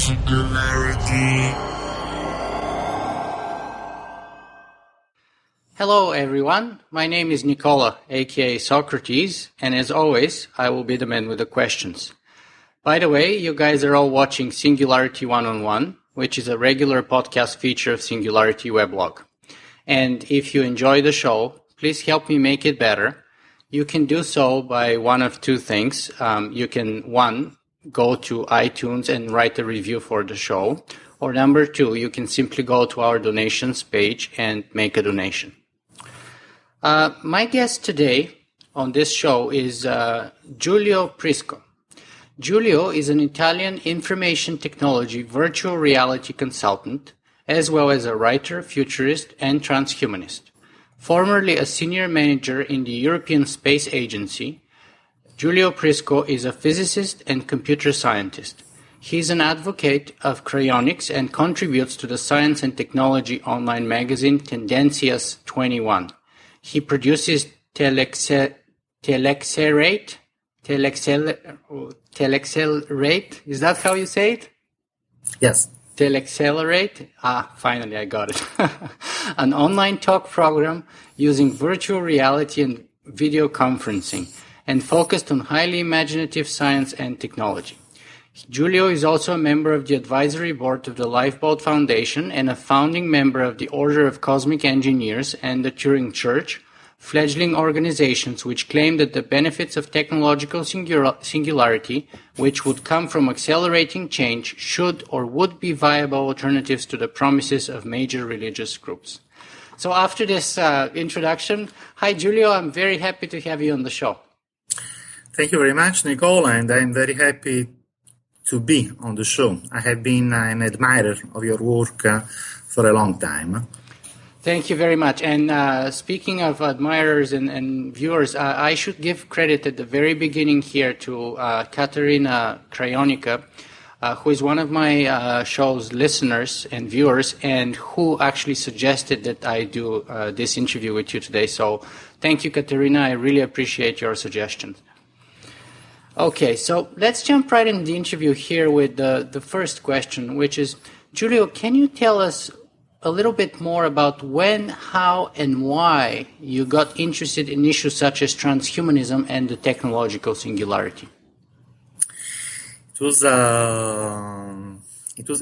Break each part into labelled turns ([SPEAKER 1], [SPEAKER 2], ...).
[SPEAKER 1] singularity.
[SPEAKER 2] Hello everyone, my name is Nicola, aka Socrates, and as always, I will be the man with the questions. By the way, you guys are all watching Singularity One-on-One, which is a regular podcast feature of Singularity Weblog. And if you enjoy the show, please help me make it better. You can do so by one of two things. You can, one, go to iTunes and write a review for the show. Or number two, you can simply go to our donations page and make a donation. My guest today on this show is Giulio Prisco. Giulio is an Italian information technology virtual reality consultant, as well as a writer, futurist, and transhumanist. Formerly a senior manager in the European Space Agency, Giulio Prisco is a physicist and computer scientist. He is an advocate of cryonics and contributes to the science and technology online magazine Tendencias 21. He produces Telexerate, is that how you say it?
[SPEAKER 3] Yes.
[SPEAKER 2] Telexellerate? Finally I got it. An online talk program using virtual reality and video conferencing and focused on highly imaginative science and technology. Giulio is also a member of the advisory board of the Lifeboat Foundation and a founding member of the Order of Cosmic Engineers and the Turing Church, fledgling organizations which claim that the benefits of technological singularity, which would come from accelerating change, should or would be viable alternatives to the promises of major religious groups. So after this introduction, hi Giulio, I'm very happy to have you on the show.
[SPEAKER 3] Thank you very much, Nicola, and I'm very happy to be on the show. I have been an admirer of your work for a long time.
[SPEAKER 2] Thank you very much. And speaking of admirers and viewers, I should give credit at the very beginning here to Katerina Cryonica, who is one of my show's listeners and viewers, and who actually suggested that I do this interview with you today. So thank you, Katerina. I really appreciate your suggestions. Okay, so let's jump right into the interview here with the first question, which is, Giulio, can you tell us a little bit more about when, how, and why you got interested in issues such as transhumanism and the technological singularity?
[SPEAKER 3] It was a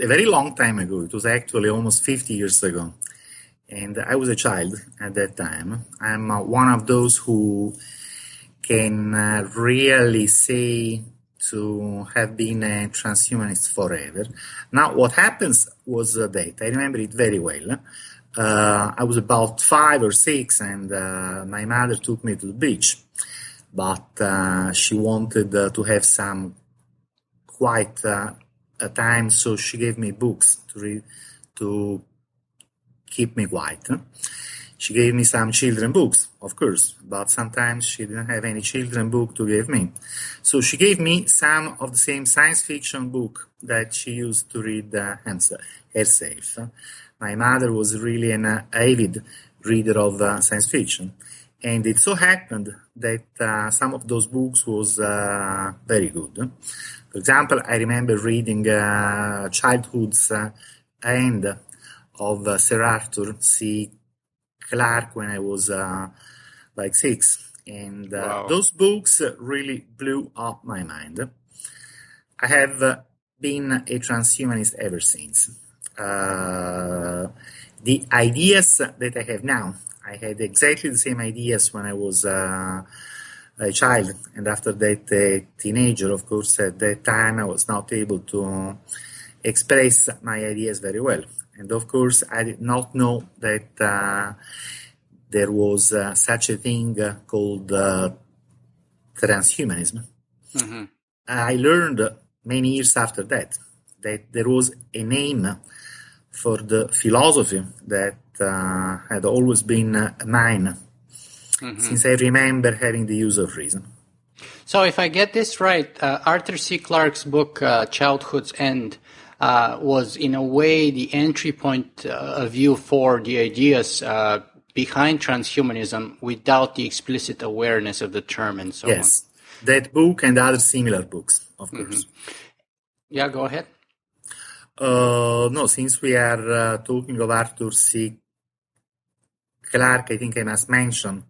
[SPEAKER 3] very long time ago. It was actually almost 50 years ago. And I was a child at that time. I'm one of those who can really say to have been a transhumanist forever. Now, what happens was that, I remember it very well, I was about 5 or 6 and my mother took me to the beach, but she wanted to have some quiet time, so she gave me books to read to keep me quiet. She gave me some children books, of course, but sometimes she didn't have any children book to give me. So she gave me some of the same science fiction book that she used to read herself. My mother was really an avid reader of science fiction. And it so happened that some of those books was very good. For example, I remember reading Childhood's End of Sir Arthur C. Clarke when I was like 6, and
[SPEAKER 2] Wow.
[SPEAKER 3] Those books really blew up my mind. I have been a transhumanist ever since. The ideas that I have now, I had exactly the same ideas when I was a child, and after that a teenager. Of course, at that time I was not able to express my ideas very well. And of course, I did not know that there was such a thing called transhumanism.
[SPEAKER 2] Mm-hmm.
[SPEAKER 3] I learned many years after that there was a name for the philosophy that had always been mine, since I remember having the use of reason.
[SPEAKER 2] So if I get this right, Arthur C. Clarke's book, Childhood's End, was in a way the entry point of view for the ideas behind transhumanism without the explicit awareness of the term and so on.
[SPEAKER 3] Yes, that book and other similar books, of course.
[SPEAKER 2] Yeah, go ahead.
[SPEAKER 3] No, since we are talking of Arthur C. Clarke, I think I must mention,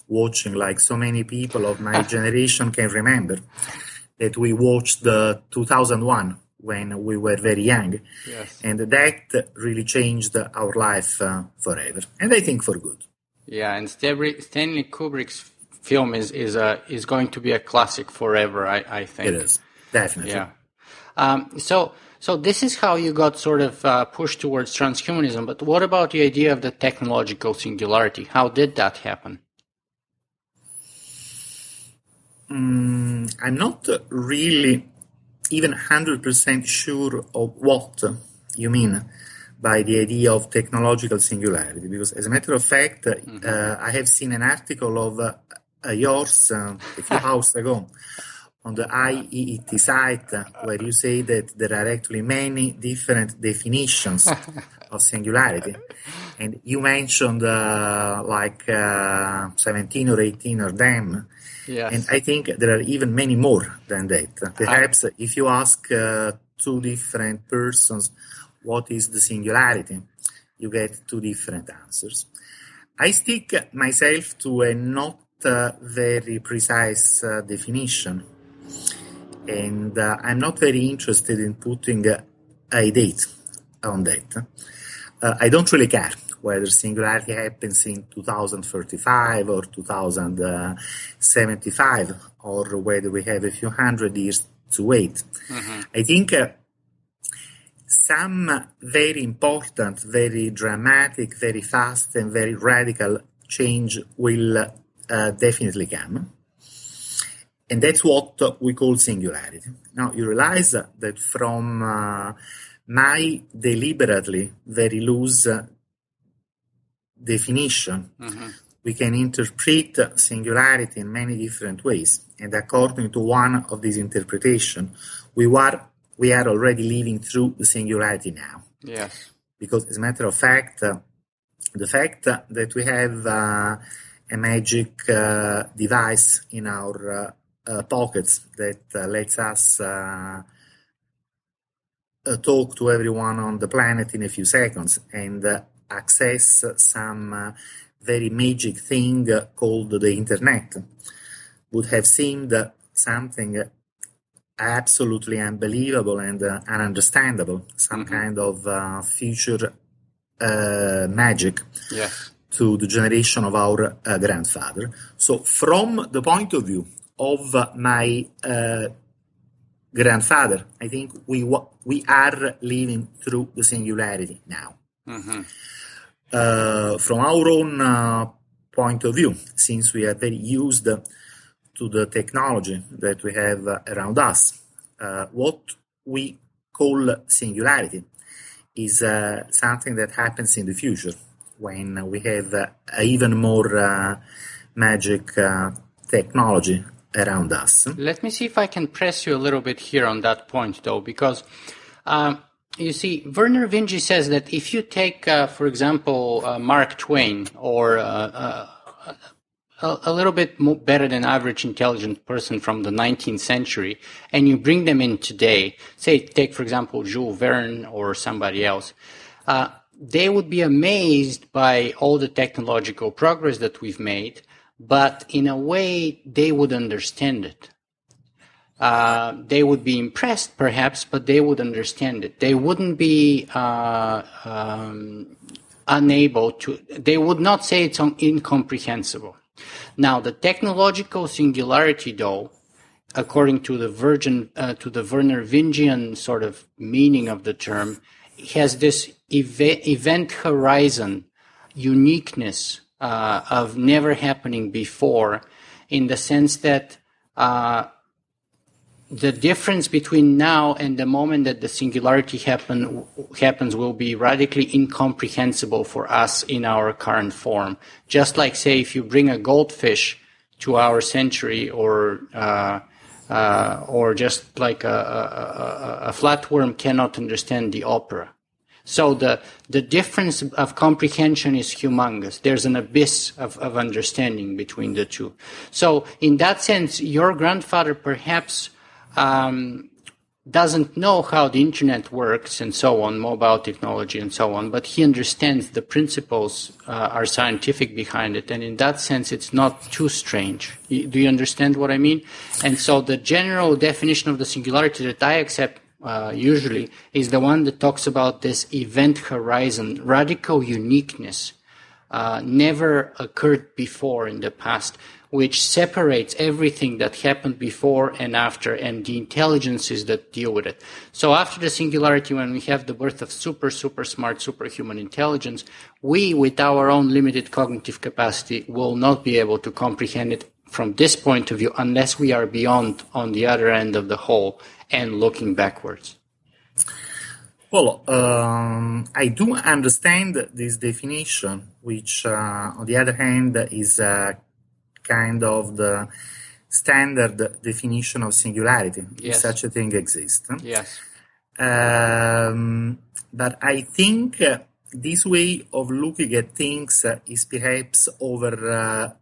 [SPEAKER 3] watching like so many people of my generation can remember, that we watched the 2001 when we were very young.
[SPEAKER 2] Yes.
[SPEAKER 3] And that really changed our life forever. And I think for good.
[SPEAKER 2] Yeah, and Stanley Kubrick's film is going to be a classic forever, I think.
[SPEAKER 3] It is, definitely.
[SPEAKER 2] Yeah. So this is how you got sort of pushed towards transhumanism, but what about the idea of the technological singularity? How did that happen?
[SPEAKER 3] I'm not really even 100% sure of what you mean by the idea of technological singularity, because as a matter of fact, I have seen an article of yours a few hours ago on the IEET site, where you say that there are actually many different definitions of singularity. And you mentioned 17 or 18 of them.
[SPEAKER 2] Yes.
[SPEAKER 3] And I think there are even many more than that. Perhaps if you ask two different persons what is the singularity, you get two different answers. I stick myself to a not very precise definition. And I'm not very interested in putting a date on that. I don't really care whether singularity happens in 2035 or 2075, or whether we have a few hundred years to wait. I think some very important, very dramatic, very fast, and very radical change will definitely come. And that's what we call singularity. Now, you realize that from my deliberately very loose definition, we can interpret singularity in many different ways. And according to one of these interpretations, we are already living through the singularity now.
[SPEAKER 2] Yes.
[SPEAKER 3] Because as a matter of fact, the fact that we have a magic device in our pockets that lets us talk to everyone on the planet in a few seconds and access some very magic thing called the internet would have seemed something absolutely unbelievable and ununderstandable, some kind of future magic to the generation of our grandfather. So from the point of view of my grandfather, I think we are living through the singularity now. From our own point of view, since we are very used to the technology that we have around us, what we call singularity is something that happens in the future when we have even more magic technology around us.
[SPEAKER 2] Let me see if I can press you a little bit here on that point, though, because you see, Werner Vinge says that if you take, for example, Mark Twain or a little bit better than average intelligent person from the 19th century, and you bring them in today, say, take, for example, Jules Verne or somebody else, they would be amazed by all the technological progress that we've made, but in a way, they would understand it. They would be impressed, perhaps, but they would understand it. They wouldn't be unable to. They would not say it's incomprehensible. Now, the technological singularity, though, according to the Werner Vingian sort of meaning of the term, has this event horizon uniqueness of never happening before, in the sense that the difference between now and the moment that the singularity happens will be radically incomprehensible for us in our current form. Just like, say, if you bring a goldfish to our century, or just like a flatworm cannot understand the opera. So the difference of comprehension is humongous. There's an abyss of understanding between the two. So in that sense, your grandfather perhaps doesn't know how the internet works and so on, mobile technology and so on, but he understands the principles are scientific behind it. And in that sense, it's not too strange. Do you understand what I mean? And so the general definition of the singularity that I accept usually is the one that talks about this event horizon, radical uniqueness, never occurred before in the past, which separates everything that happened before and after, and the intelligences that deal with it. So after the singularity, when we have the birth of super smart, superhuman intelligence, we, with our own limited cognitive capacity, will not be able to comprehend it from this point of view unless we are beyond, on the other end of the hole, and looking backwards.
[SPEAKER 3] Well, I do understand this definition, which, on the other hand, is kind of the standard definition of singularity,
[SPEAKER 2] Yes.
[SPEAKER 3] if such a thing exists.
[SPEAKER 2] Yes.
[SPEAKER 3] But I think this way of looking at things is perhaps over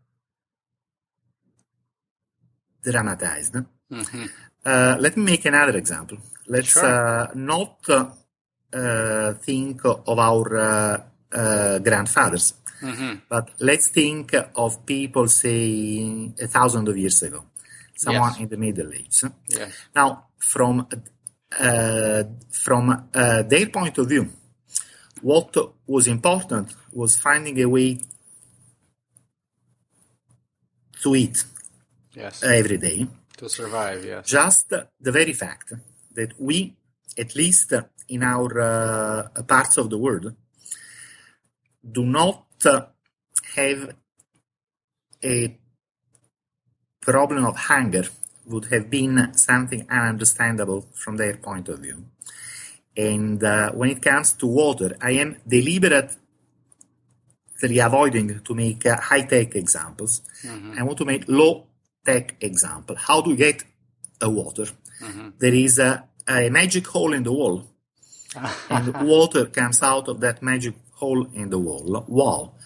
[SPEAKER 3] dramatized.
[SPEAKER 2] Mm-hmm.
[SPEAKER 3] Let me make another example. Let's not think of our grandfathers.
[SPEAKER 2] Mm-hmm.
[SPEAKER 3] But let's think of people, say, 1,000 of years ago, someone in the Middle Ages.
[SPEAKER 2] Yes.
[SPEAKER 3] Now, from their point of view, what was important was finding a way to eat every day.
[SPEAKER 2] To survive, yes.
[SPEAKER 3] Just the very fact that we, at least in our parts of the world, do not have a problem of hunger would have been something ununderstandable from their point of view. And when it comes to water, I am deliberately avoiding to make high-tech examples. Mm-hmm. I want to make low-tech example. How do you get water? Mm-hmm. There is a magic hole in the wall, and water comes out of that magic hole in the wall. Wow,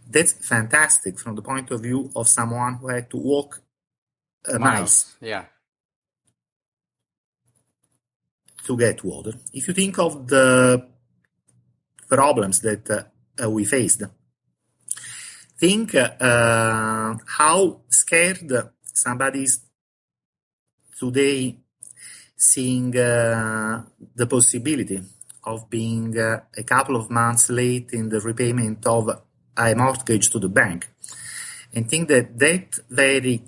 [SPEAKER 3] that's fantastic from the point of view of someone who had to walk miles to get water. If you think of the problems that we faced, think how scared somebody is today seeing the possibility of being a couple of months late in the repayment of a mortgage to the bank, and think that that very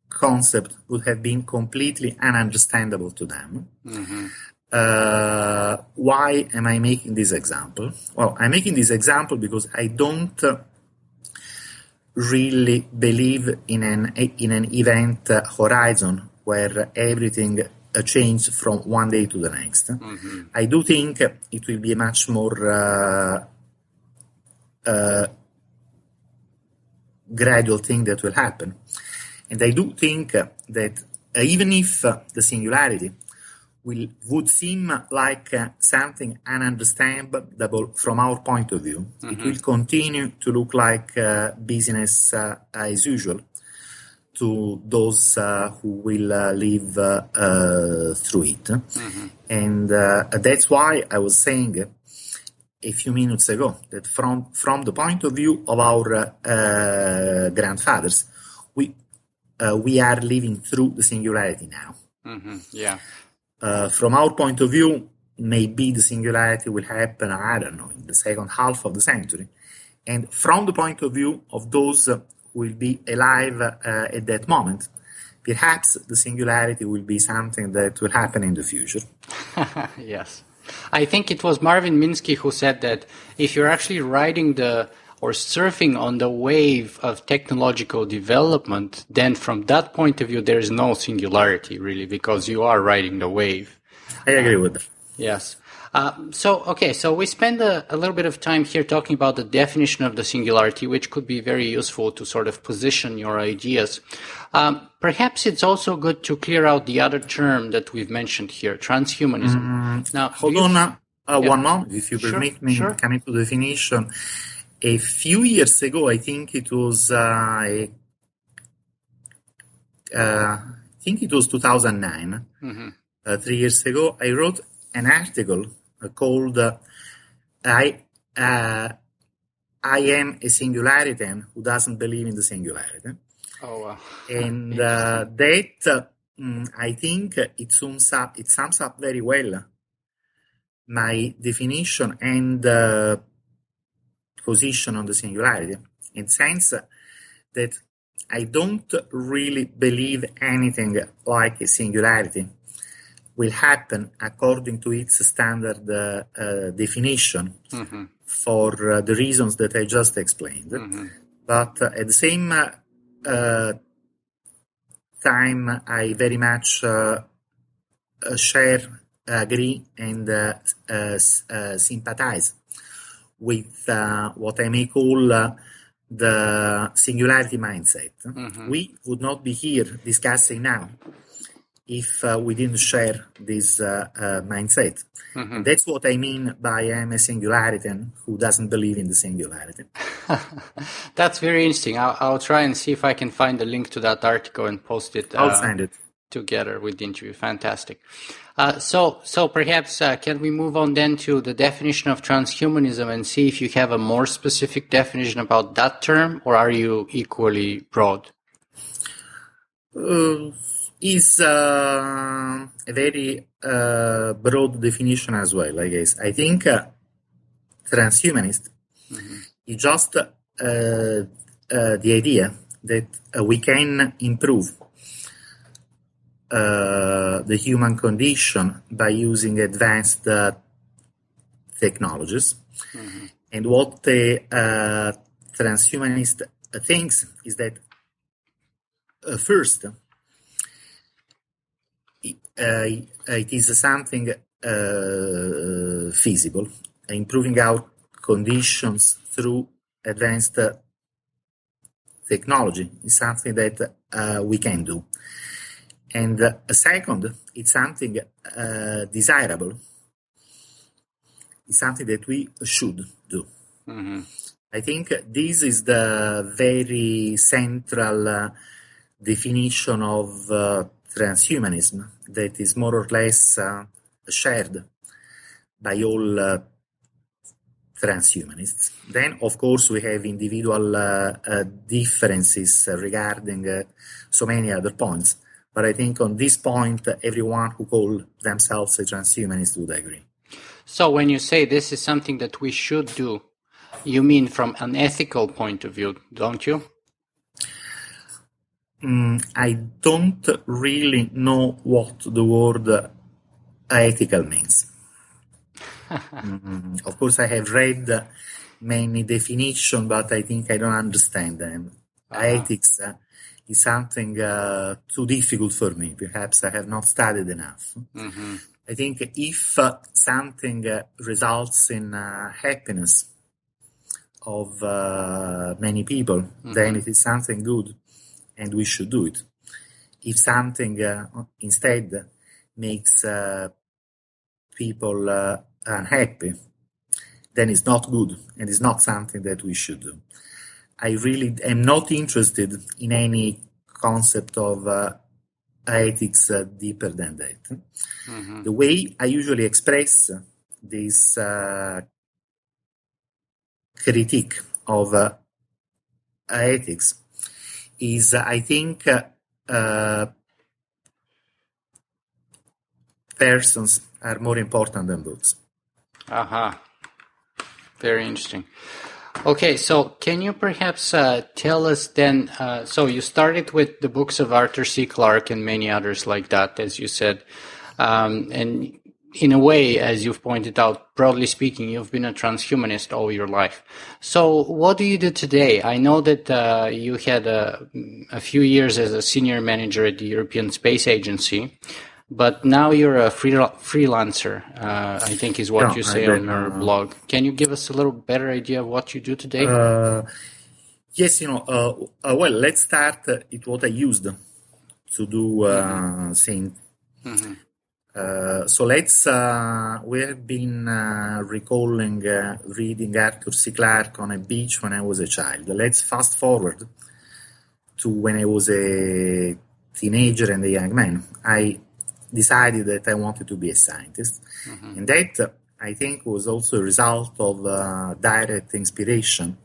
[SPEAKER 3] concept would have been completely ununderstandable to them. Mm-hmm. Why am I making this example? Well, I'm making this example because I don't really believe in an event horizon where everything changes from one day to the next. Mm-hmm. I do think it will be a much more gradual thing that will happen. And I do think that even if the singularity would seem like something ununderstandable from our point of view, mm-hmm. it will continue to look like business as usual to those who will live through it. Mm-hmm. And that's why I was saying a few minutes ago that from the point of view of our grandfathers, we are living through the singularity now.
[SPEAKER 2] Mm-hmm. Yeah.
[SPEAKER 3] From our point of view, maybe the singularity will happen, I don't know, in the second half of the century. And from the point of view of those who will be alive at that moment, perhaps the singularity will be something that will happen in the future.
[SPEAKER 2] Yes. I think it was Marvin Minsky who said that if you're actually riding or surfing on the wave of technological development, then from that point of view, there is no singularity, really, because you are riding the wave.
[SPEAKER 3] I agree with that.
[SPEAKER 2] Yes. So we spend a little bit of time here talking about the definition of the singularity, which could be very useful to sort of position your ideas. Perhaps it's also good to clear out the other term that we've mentioned here, transhumanism.
[SPEAKER 3] Now, hold on one moment, if you permit me, coming to the definition. A few years ago, I think it was a think it was 2009, 3 years ago, I wrote an article called I am a singularity who doesn't believe in the singularity.
[SPEAKER 2] Oh, wow.
[SPEAKER 3] And I think it sums up very well my definition and position on the singularity, in the sense that I don't really believe anything like a singularity will happen according to its standard definition for the reasons that I just explained. But at the same time, I very much agree, and sympathize with what I may call the singularity mindset. We would not be here discussing now if we didn't share this mindset. And that's what I mean by I am a singularity who doesn't believe in the singularity.
[SPEAKER 2] That's very interesting. I'll try and see if I can find the link to that article and post it.
[SPEAKER 3] I'll send it.
[SPEAKER 2] Together with the interview. Fantastic. So perhaps can we move on then to the definition of transhumanism and see if you have a more specific definition about that term, or are you equally broad?
[SPEAKER 3] Is a very broad definition as well, I guess. I think transhumanist is just the idea that we can improve the human condition by using advanced technologies. And what the transhumanist thinks is that first, it is something feasible. Improving our conditions through advanced technology is something that we can do. And second, it's something desirable. It's something that we should do. I think this is the very central definition of transhumanism that is more or less shared by all transhumanists. Then, of course, we have individual differences regarding so many other points. But I think on this point, everyone who calls themselves a transhumanist would agree.
[SPEAKER 2] So when you say this is something that we should do, you mean from an ethical point of view, don't you?
[SPEAKER 3] I don't really know what the word ethical means. Of course, I have read many definitions, but I think I don't understand them. Ethics is something too difficult for me. Perhaps I have not studied enough. I think if something results in happiness of many people, then it is something good, and we should do it. If something instead makes people unhappy, then it's not good, and it's not something that we should do. I really am not interested in any concept of ethics deeper than that. The way I usually express this critique of ethics is, I think, persons are more important than books.
[SPEAKER 2] Very interesting. Okay, so can you perhaps tell us then, so you started with the books of Arthur C. Clarke and many others like that, as you said, and in a way, as you've pointed out, broadly speaking, you've been a transhumanist all your life. So what do you do today? I know that you had a few years as a senior manager at the European Space Agency, but now you're a freelancer, I think is what you say on your blog. Can you give us a little better idea of what you do today?
[SPEAKER 3] Yes, well, let's start with what I used to do since. So we have been recalling reading Arthur C. Clarke on a beach when I was a child. Let's fast forward to when I was a teenager and a young man, I decided that I wanted to be a scientist. And that, I think, was also a result of direct inspiration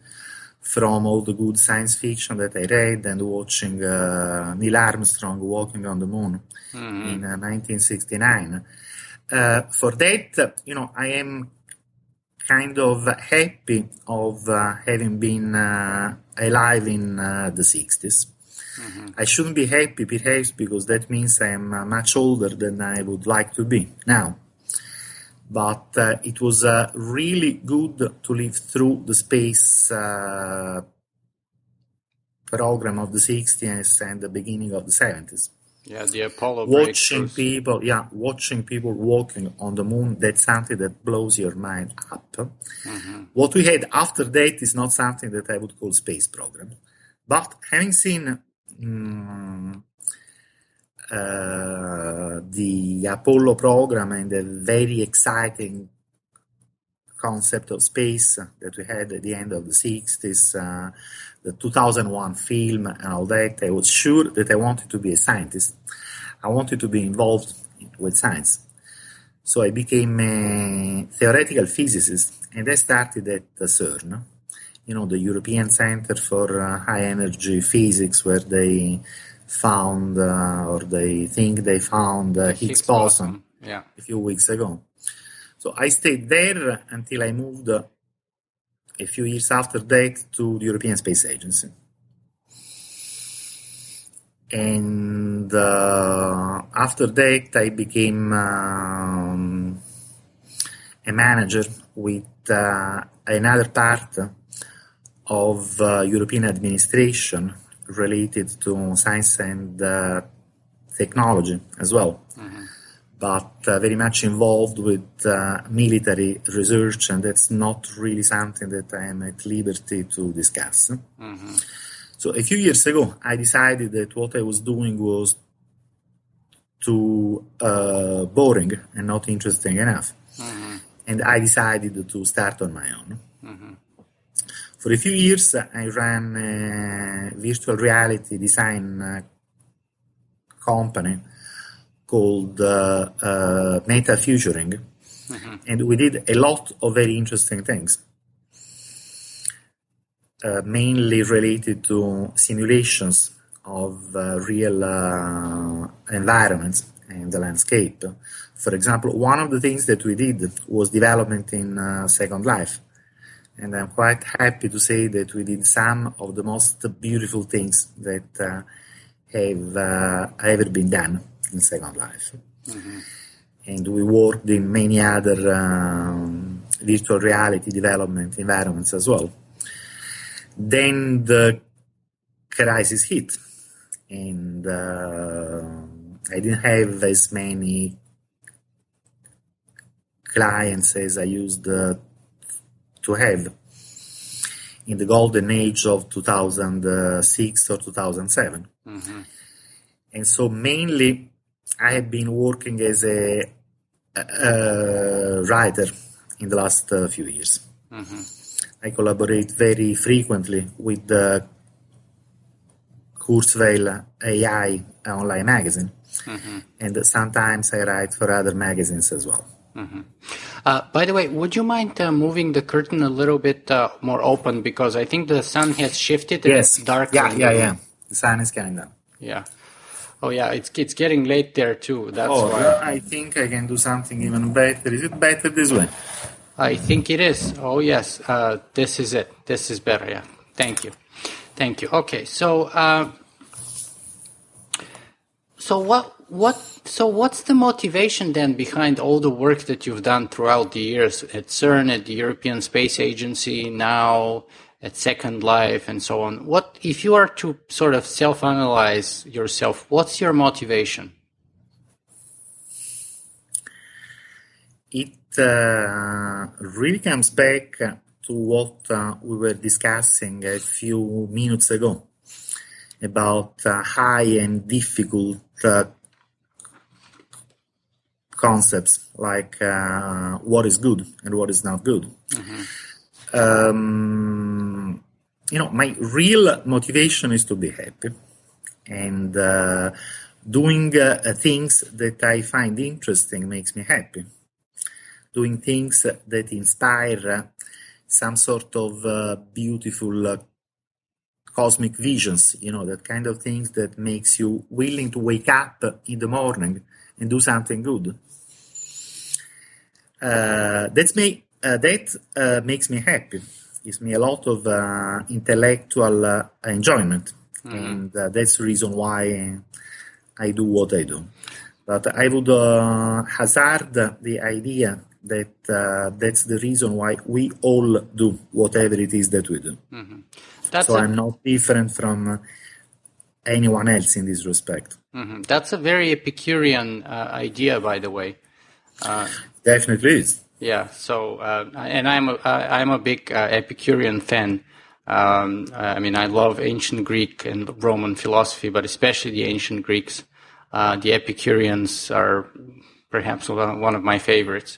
[SPEAKER 3] from all the good science fiction that I read and watching Neil Armstrong walking on the moon in 1969. For that, I am kind of happy of having been alive in the 60s. I shouldn't be happy, perhaps, because that means I am much older than I would like to be now. But it was really good to live through the space program of the 60s and the beginning of the 70s.
[SPEAKER 2] Yeah, the Apollo
[SPEAKER 3] watching
[SPEAKER 2] breakthroughs.
[SPEAKER 3] people walking on the moon, that's something that blows your mind up. What we had after that is not something that I would call space program. But having seen the Apollo program and the very exciting concept of space that we had at the end of the 60s, the 2001 film and all that, I was sure that I wanted to be a scientist. I wanted to be involved with science. So I became a theoretical physicist, and I started at the CERN, the European Center for High Energy Physics, where they found, or they think they found, Higgs boson a few weeks ago. So I stayed there until I moved a few years after that to the European Space Agency. And after that, I became a manager with another part of European administration related to science and technology as well. But very much involved with military research, and that's not really something that I am at liberty to discuss. So a few years ago, I decided that what I was doing was too boring and not interesting enough. And I decided to start on my own. For a few years, I ran a virtual reality design company called Meta Futuring, and we did a lot of very interesting things, mainly related to simulations of real environments and the landscape. For example, one of the things that we did was development in Second Life, and I'm quite happy to say that we did some of the most beautiful things that have ever been done in Second Life. And we worked in many other virtual reality development environments as well. Then the crisis hit, and I didn't have as many clients as I used to have in the golden age of 2006 or 2007. And so mainly I have been working as a writer in the last few years. I collaborate very frequently with the Kurzweil AI online magazine, and sometimes I write for other magazines as well.
[SPEAKER 2] By the way, would you mind moving the curtain a little bit more open, because I think the sun has shifted and it's darker.
[SPEAKER 3] Yeah. The sun is coming down.
[SPEAKER 2] Yeah. Oh yeah, it's getting late there too. That's why.
[SPEAKER 3] I think I can do something even better. Is it better this way?
[SPEAKER 2] I think it is. Oh yes, this is it. This is better. Yeah. Thank you. Okay, so what's the motivation then behind all the work that you've done throughout the years at CERN, at the European Space Agency, now at Second Life, and so on? What, if you are to sort of self-analyze yourself, what's your motivation?
[SPEAKER 3] It really comes back to what we were discussing a few minutes ago about high and difficult concepts like what is good and what is not good. My real motivation is to be happy. and doing things that I find interesting makes me happy. Doing things that inspire some sort of beautiful cosmic visions, that kind of things that makes you willing to wake up in the morning and do something good. That makes me happy. Gives me a lot of intellectual enjoyment, and that's the reason why I do what I do. But I would hazard the idea that that's the reason why we all do whatever it is that we do. So I'm not different from anyone else in this respect.
[SPEAKER 2] That's a very Epicurean idea, by the way.
[SPEAKER 3] Definitely is.
[SPEAKER 2] Yeah. So, and I'm a big Epicurean fan. I mean, I love ancient Greek and Roman philosophy, but especially the ancient Greeks. The Epicureans are perhaps one of my favorites.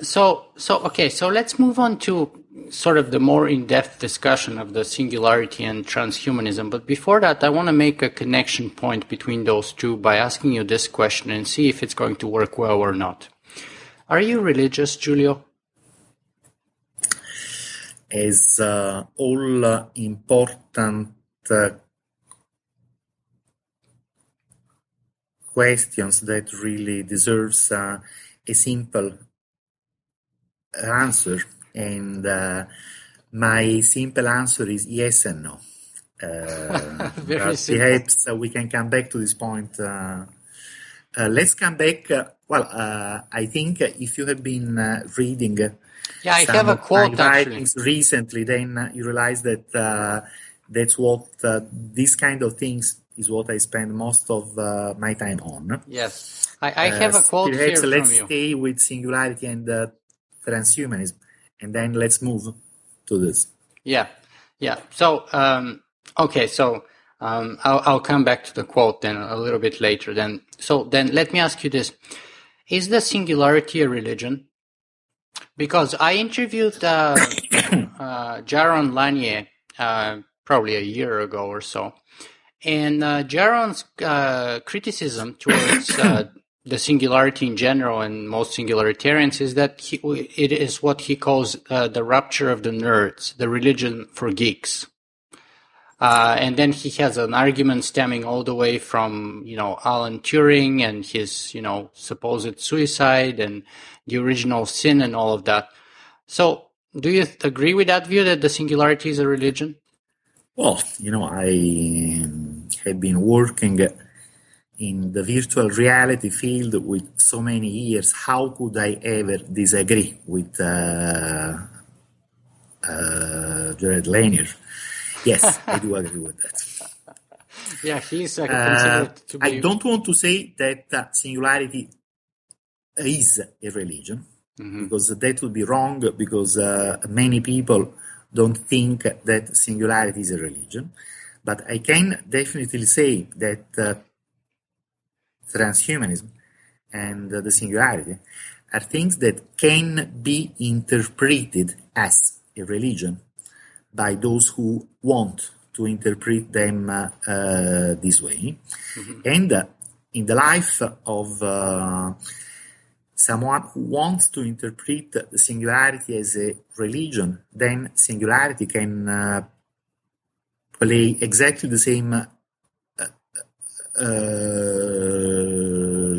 [SPEAKER 2] So let's move on to sort of the more in-depth discussion of the singularity and transhumanism. But before that, I want to make a connection point between those two by asking you this question and see if it's going to work well or not. Are you religious, Giulio?
[SPEAKER 3] As all important questions that really deserves a simple answer, and my simple answer is yes and no.
[SPEAKER 2] Very simple.
[SPEAKER 3] Perhaps we can come back to this point. Let's come back. I think if you have been reading
[SPEAKER 2] I have a quote
[SPEAKER 3] writings recently, then you realize that that's what this kind of things is what I spend most of my time on.
[SPEAKER 2] Yes, I have a quote here from you.
[SPEAKER 3] Let's stay with singularity and transhumanism, and then let's move to this. Yeah.
[SPEAKER 2] So, okay. So, I'll come back to the quote then a little bit later. Then let me ask you this: is the singularity a religion? Because I interviewed Jaron Lanier probably a year ago or so, and Jaron's criticism towards the singularity in general and most singularitarians is that it is what he calls the rupture of the nerds, the religion for geeks. And then he has an argument stemming all the way from, Alan Turing and his, supposed suicide and the original sin and all of that. So do you agree with that view that the singularity is a religion?
[SPEAKER 3] Well, I have been working in the virtual reality field with so many years. How could I ever disagree with Jared Lanier? Yes, I do agree with that.
[SPEAKER 2] Yeah, he's considered to be...
[SPEAKER 3] I don't want to say that singularity is a religion, because that would be wrong, because many people don't think that singularity is a religion. But I can definitely say that transhumanism and the singularity are things that can be interpreted as a religion by those who want to interpret them this way. And in the life of someone who wants to interpret the singularity as a religion, then singularity can play exactly the same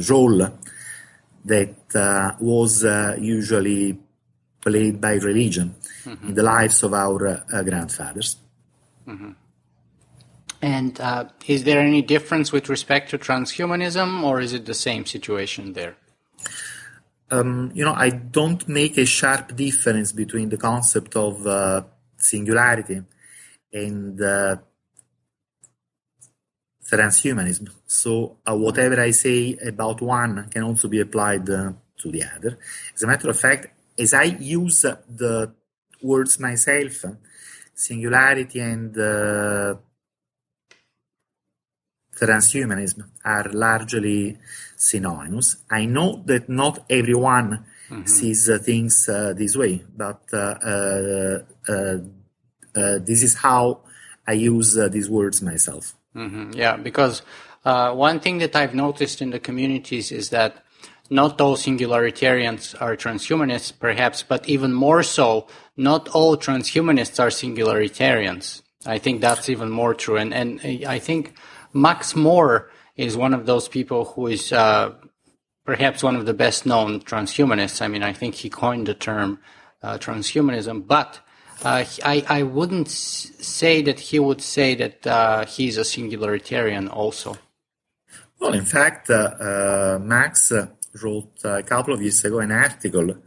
[SPEAKER 3] role that was usually played by religion in the lives of our grandfathers.
[SPEAKER 2] And is there any difference with respect to transhumanism, or is it the same situation there?
[SPEAKER 3] I don't make a sharp difference between the concept of singularity and transhumanism. So whatever I say about one can also be applied to the other. As a matter of fact, as I use the words myself, singularity and transhumanism are largely synonymous. I know that not everyone sees things this way, but this is how I use these words myself.
[SPEAKER 2] Yeah, because one thing that I've noticed in the communities is that not all singularitarians are transhumanists, perhaps, but even more so, not all transhumanists are singularitarians. I think that's even more true. And I think Max Moore is one of those people who is perhaps one of the best known transhumanists. I mean, I think he coined the term transhumanism, but I wouldn't say that he would say that he's a singularitarian also.
[SPEAKER 3] Well, in fact, Max wrote a couple of years ago an article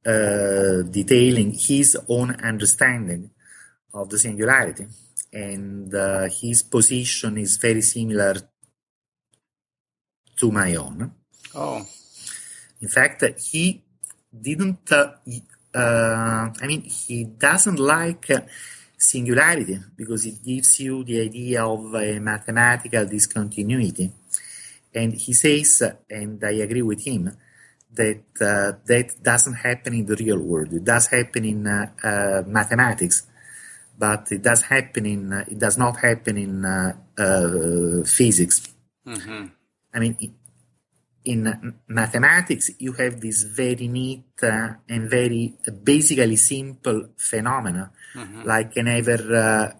[SPEAKER 3] detailing his own understanding of the singularity, and his position is very similar to my own.
[SPEAKER 2] Oh.
[SPEAKER 3] In fact, he didn't, he doesn't like singularity because it gives you the idea of a mathematical discontinuity. And he says, and I agree with him, that that doesn't happen in the real world. It does happen in mathematics, but it does not happen in physics.
[SPEAKER 2] Mm-hmm.
[SPEAKER 3] I mean, in mathematics, you have this very neat and very basically simple phenomena, like an ever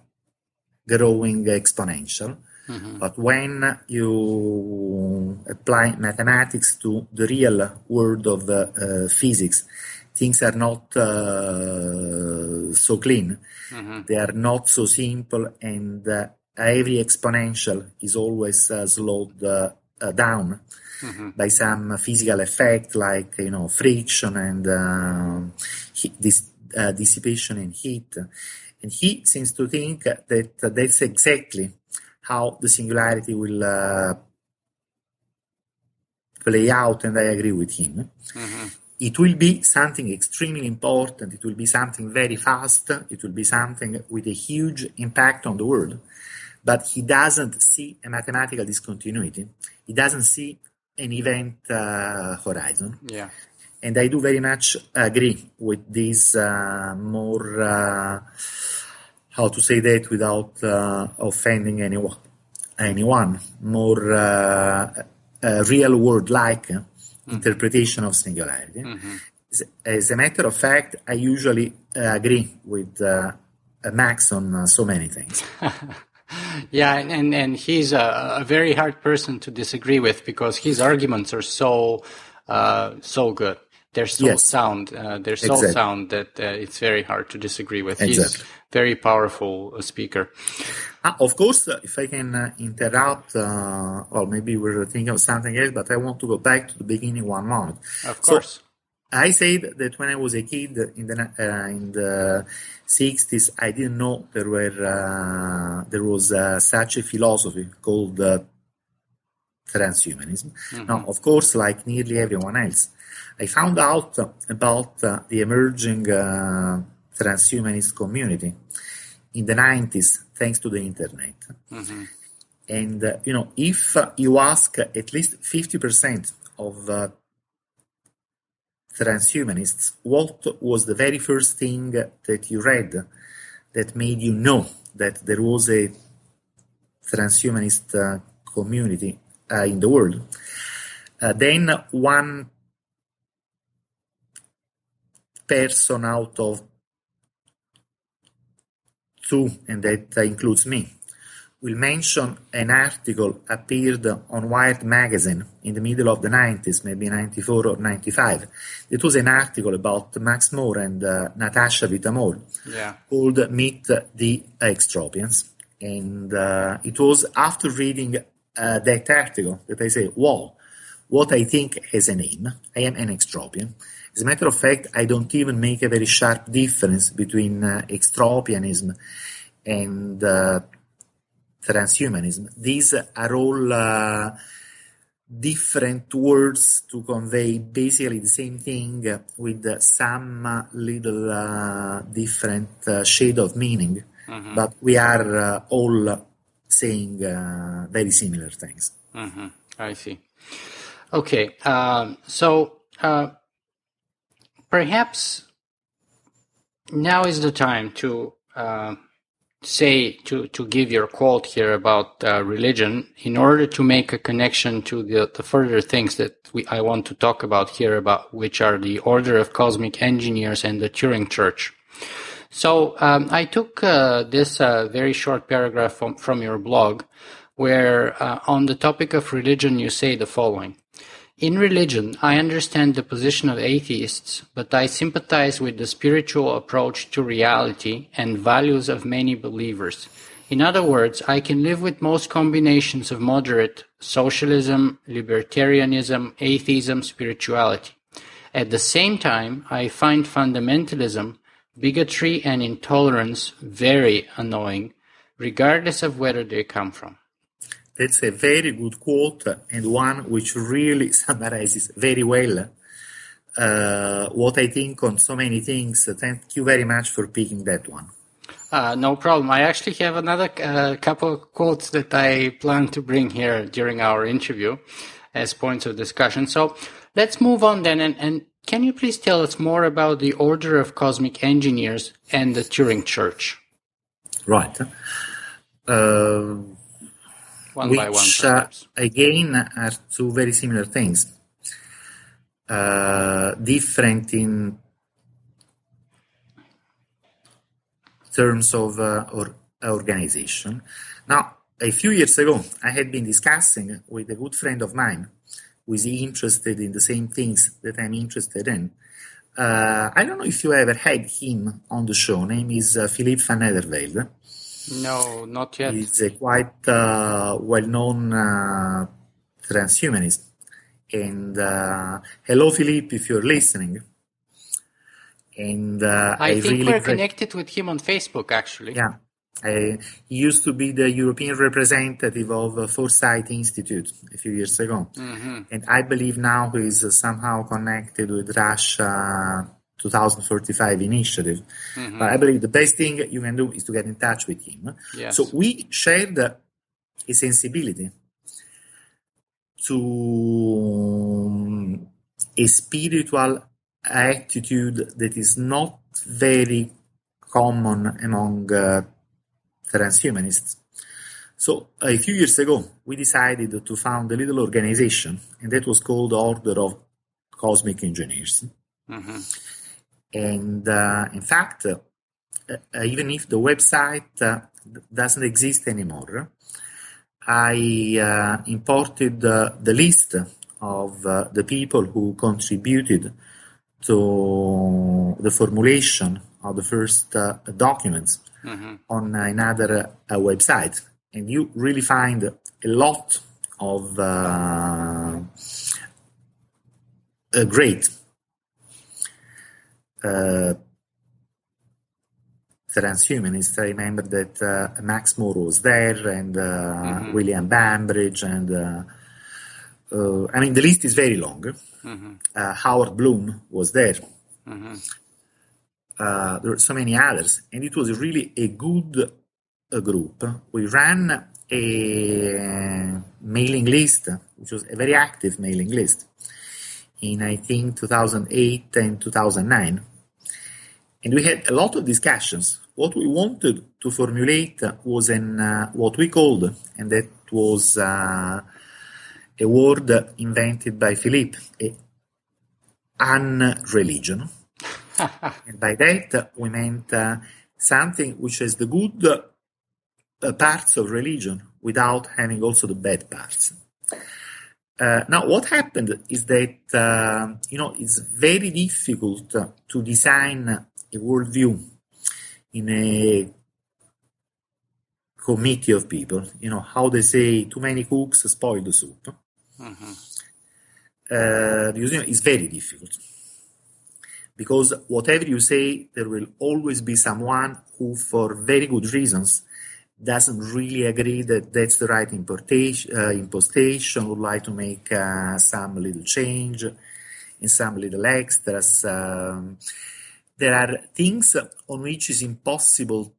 [SPEAKER 3] growing exponential. But when you apply mathematics to the real world of physics, things are not so clean. They are not so simple, and every exponential is always slowed down by some physical effect, like friction and dissipation in heat. And he seems to think that that's exactly how the singularity will play out, and I agree with him. It will be something extremely important. It will be something very fast. It will be something with a huge impact on the world. But he doesn't see a mathematical discontinuity. He doesn't see an event horizon.
[SPEAKER 2] Yeah.
[SPEAKER 3] And I do very much agree with this more, how to say that without offending anyone, more real world-like interpretation of singularity. As a matter of fact, I usually agree with Max on so many things.
[SPEAKER 2] Yeah, and he's a very hard person to disagree with because his arguments are so good. They're so sound. They're so sound that it's very hard to disagree with. He's very powerful speaker.
[SPEAKER 3] Of course, if I can interrupt, well, maybe we're thinking of something else, but I want to go back to the beginning one moment.
[SPEAKER 2] Of course.
[SPEAKER 3] So, I said that when I was a kid in the 60s, I didn't know there was such a philosophy called transhumanism. Now, of course, like nearly everyone else, I found out about the emerging transhumanist community in the 90s, thanks to the internet. And, if you ask at least 50% of transhumanists, what was the very first thing that you read that made you know that there was a transhumanist community in the world? Then one person out of two, and that includes me, will mention an article appeared on Wired magazine in the middle of the 90s, maybe 94 or 95. It was an article about Max Moore and Natasha Vitamore called Meet the Extropians. And it was after reading that article that I say, wow, what I think has a name. I am an extropian. As a matter of fact, I don't even make a very sharp difference between extropianism and transhumanism. These are all different words to convey basically the same thing with some little different shade of meaning, but we are all saying very similar things.
[SPEAKER 2] I see. Okay, so perhaps now is the time to to give your quote here about religion, in order to make a connection to the further things that I want to talk about here, about which are the Order of Cosmic Engineers and the Turing Church. So I took this very short paragraph from your blog, where on the topic of religion you say the following. In religion, I understand the position of atheists, but I sympathize with the spiritual approach to reality and values of many believers. In other words, I can live with most combinations of moderate socialism, libertarianism, atheism, spirituality. At the same time, I find fundamentalism, bigotry, and intolerance very annoying, regardless of where they come from.
[SPEAKER 3] That's a very good quote, and one which really summarizes very well what I think on so many things. Thank you very much for picking that one.
[SPEAKER 2] No problem. I actually have another couple of quotes that I plan to bring here during our interview as points of discussion. So let's move on then. And can you please tell us more about the Order of Cosmic Engineers and the Turing Church?
[SPEAKER 3] Right.
[SPEAKER 2] One by one, perhaps.
[SPEAKER 3] Again, are two very similar things. Different in terms of organization. Now, a few years ago, I had been discussing with a good friend of mine who is interested in the same things that I'm interested in. I don't know if you ever had him on the show. Name is Philippe van Nedervelde.
[SPEAKER 2] No, not yet.
[SPEAKER 3] He's a quite well-known transhumanist. And hello, Philippe, if you're listening. And
[SPEAKER 2] I think we're connected with him on Facebook, actually.
[SPEAKER 3] Yeah. He used to be the European representative of Foresight Institute a few years ago. Mm-hmm. And I believe now he's somehow connected with Russia 2045 initiative. Mm-hmm. But I believe the best thing you can do is to get in touch with him.
[SPEAKER 2] Yes.
[SPEAKER 3] So we shared a sensibility to a spiritual attitude that is not very common among transhumanists. So a few years ago, we decided to found a little organization, and that was called Order of Cosmic Engineers. Mm-hmm. And in fact, even if the website doesn't exist anymore, I imported the list of the people who contributed to the formulation of the first documents on another website. And you really find a lot of great transhumanists. I remember that Max Moore was there, and William Bambridge, and I mean, the list is very long. Howard Bloom was there. There were so many others, and it was really a good group. We ran a mailing list, which was a very active mailing list, in I think 2008 and 2009. And we had a lot of discussions. What we wanted to formulate was what we called, and that was a word invented by Philippe, unreligion. And by that we meant something which has the good parts of religion without having also the bad parts. Now, what happened is that, it's very difficult to design a worldview in a committee of people. You know, how they say, too many cooks spoil the soup. Because, it's very difficult. Because whatever you say, there will always be someone who, for very good reasons, doesn't really agree that that's the right impostation, would like to make some little change and some little extras. There are things on which it's impossible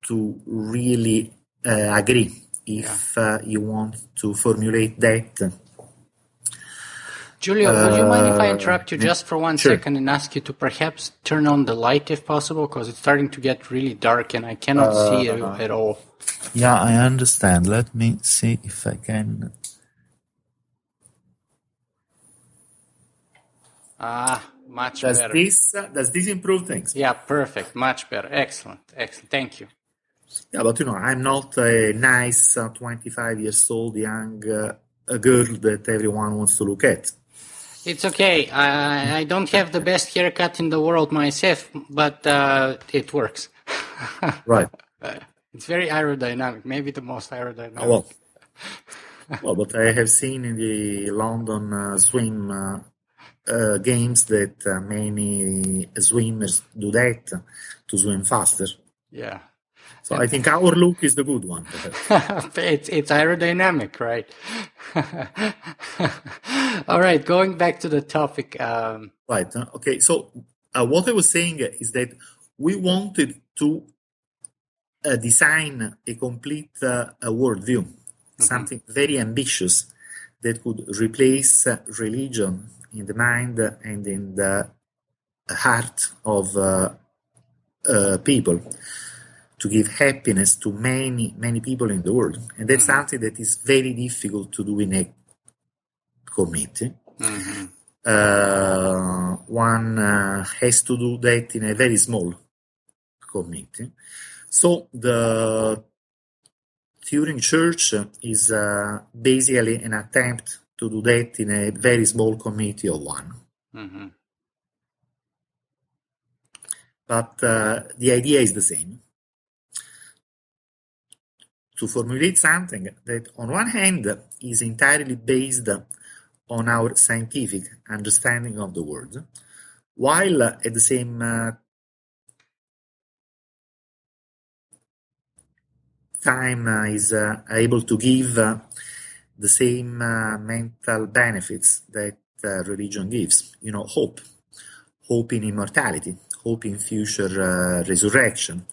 [SPEAKER 3] to really agree if you want to formulate that.
[SPEAKER 2] Giulio, would you mind if I interrupt you just for one
[SPEAKER 3] Sure.
[SPEAKER 2] second and ask you to perhaps turn on the light if possible, because it's starting to get really dark and I cannot see you at all.
[SPEAKER 3] Yeah, I understand. Let me see if I can.
[SPEAKER 2] Much
[SPEAKER 3] Does
[SPEAKER 2] better.
[SPEAKER 3] this improve things?
[SPEAKER 2] Yeah, perfect. Much better. Excellent. Excellent. Thank you.
[SPEAKER 3] Yeah, but I'm not a nice 25 years old young girl that everyone wants to look at.
[SPEAKER 2] It's okay. I don't have the best haircut in the world myself, but it works.
[SPEAKER 3] Right.
[SPEAKER 2] It's very aerodynamic, maybe the most aerodynamic.
[SPEAKER 3] Oh, well, but I have seen in the London swim games that many swimmers do that to swim faster.
[SPEAKER 2] Yeah.
[SPEAKER 3] So I think our look is the good one.
[SPEAKER 2] It's aerodynamic, right? All right, going back to the topic.
[SPEAKER 3] Right. Okay. So what I was saying is that we wanted to design a complete worldview, something very ambitious that could replace religion in the mind and in the heart of people, to give happiness to many, many people in the world. And that's something that is very difficult to do in a committee. One has to do that in a very small committee. So the Turing Church is basically an attempt to do that in a very small committee of one. But the idea is the same. To formulate something that on one hand is entirely based on our scientific understanding of the world, while at the same time is able to give the same mental benefits that religion gives. Hope in immortality, hope in future resurrection,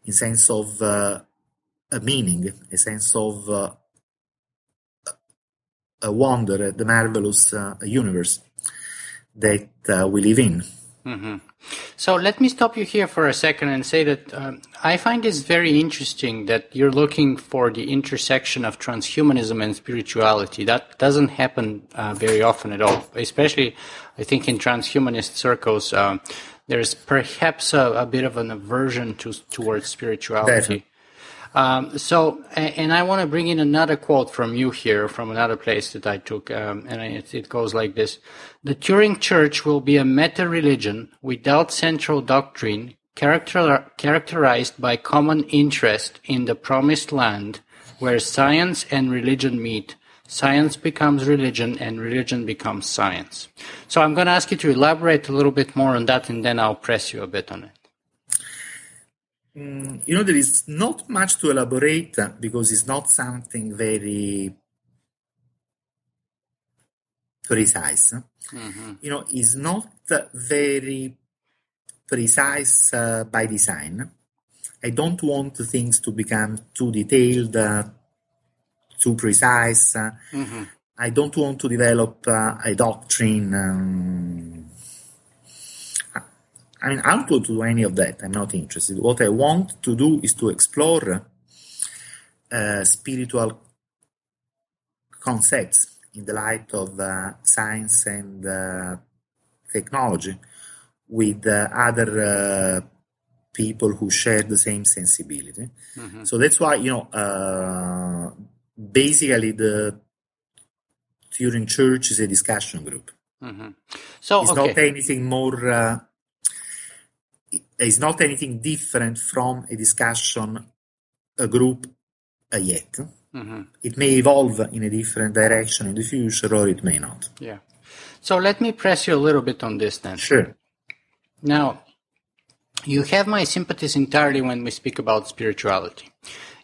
[SPEAKER 3] in sense of a meaning, a sense of a wonder at the marvelous universe that we live in.
[SPEAKER 2] So let me stop you here for a second and say that I find this very interesting that you're looking for the intersection of transhumanism and spirituality. That doesn't happen very often at all, especially I think in transhumanist circles. There's perhaps a bit of an aversion towards spirituality.
[SPEAKER 3] Definitely.
[SPEAKER 2] And I want to bring in another quote from you here, from another place that I took, and it goes like this. The Turing Church will be a meta-religion without central doctrine, characterized by common interest in the promised land, where science and religion meet. Science becomes religion, and religion becomes science. So I'm going to ask you to elaborate a little bit more on that, and then I'll press you a bit on it.
[SPEAKER 3] There is not much to elaborate because it's not something very precise. It's not very precise by design. I don't want things to become too detailed, too precise. I don't want to develop a doctrine. I'm not to do any of that. I'm not interested. What I want to do is to explore spiritual concepts in the light of science and technology with other people who share the same sensibility. So that's why, basically the Turing Church is a discussion group.
[SPEAKER 2] So
[SPEAKER 3] it's not anything more... It's not anything different from a discussion group yet. It may evolve in a different direction in the future, or it may not.
[SPEAKER 2] Yeah. So let me press you a little bit on this then.
[SPEAKER 3] Sure.
[SPEAKER 2] Now, you have my sympathies entirely when we speak about spirituality.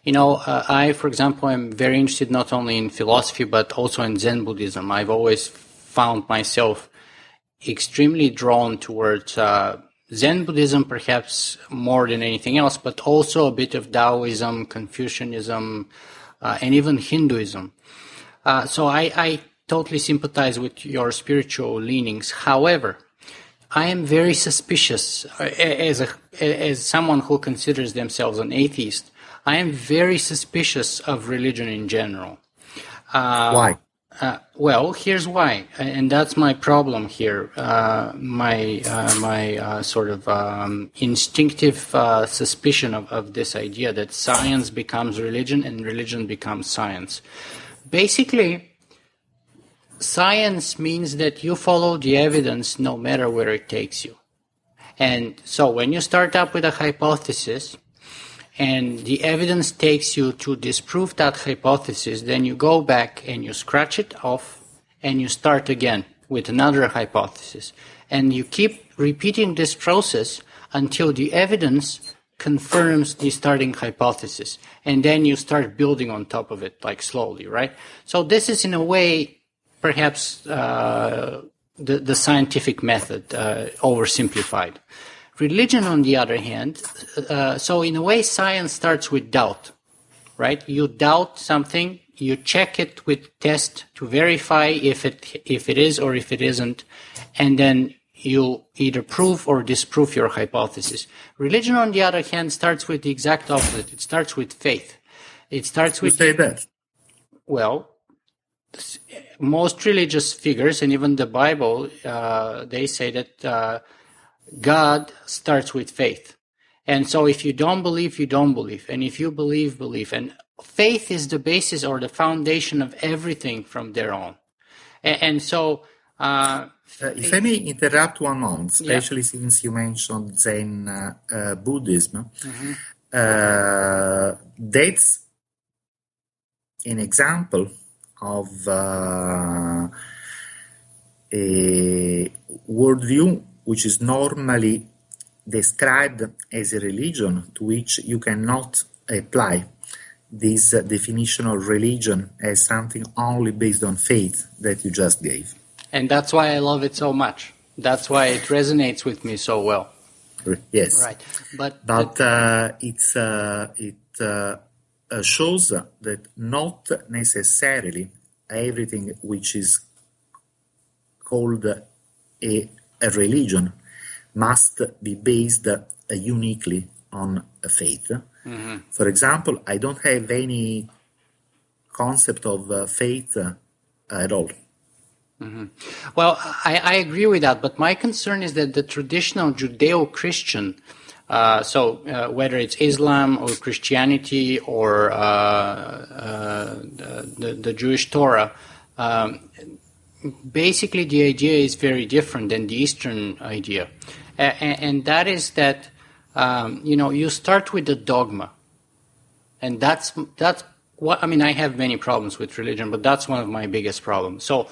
[SPEAKER 2] I, for example, am very interested not only in philosophy, but also in Zen Buddhism. I've always found myself extremely drawn towards Zen Buddhism, perhaps more than anything else, but also a bit of Taoism, Confucianism, and even Hinduism. So I totally sympathize with your spiritual leanings. However, I am very suspicious, as someone who considers themselves an atheist, I am very suspicious of religion in general.
[SPEAKER 3] Why?
[SPEAKER 2] Well, here's why, and that's my problem here. My sort of instinctive suspicion of this idea that science becomes religion and religion becomes science. Basically, science means that you follow the evidence no matter where it takes you. And so when you start up with a hypothesis, and the evidence takes you to disprove that hypothesis, then you go back and you scratch it off and you start again with another hypothesis. And you keep repeating this process until the evidence confirms the starting hypothesis. And then you start building on top of it, like slowly, right? So this is in a way perhaps the scientific method, oversimplified. Religion, on the other hand, so in a way, science starts with doubt, right? You doubt something, you check it with test to verify if it is or if it isn't, and then you either prove or disprove your hypothesis. Religion, on the other hand, starts with the exact opposite. It starts with faith. It starts with...
[SPEAKER 3] You say that?
[SPEAKER 2] Well, most religious figures, and even the Bible, they say that God starts with faith. And so if you don't believe, you don't believe. And if you believe, believe. And faith is the basis or the foundation of everything from there on. And so...
[SPEAKER 3] if I may interrupt one moment, especially since you mentioned Zen Buddhism, that's an example of a worldview which is normally described as a religion, to which you cannot apply this definition of religion as something only based on faith that you just gave.
[SPEAKER 2] And that's why I love it so much. That's why it resonates with me so well.
[SPEAKER 3] Yes.
[SPEAKER 2] Right. But
[SPEAKER 3] it shows that not necessarily everything which is called a religion must be based uniquely on faith. Mm-hmm. For example, I don't have any concept of faith at all.
[SPEAKER 2] Mm-hmm. Well, I agree with that, but my concern is that the traditional Judeo-Christian, whether it's Islam or Christianity or the Jewish Torah, basically the idea is very different than the Eastern idea. And that is that, you start with the dogma. And that's what, I have many problems with religion, but that's one of my biggest problems. So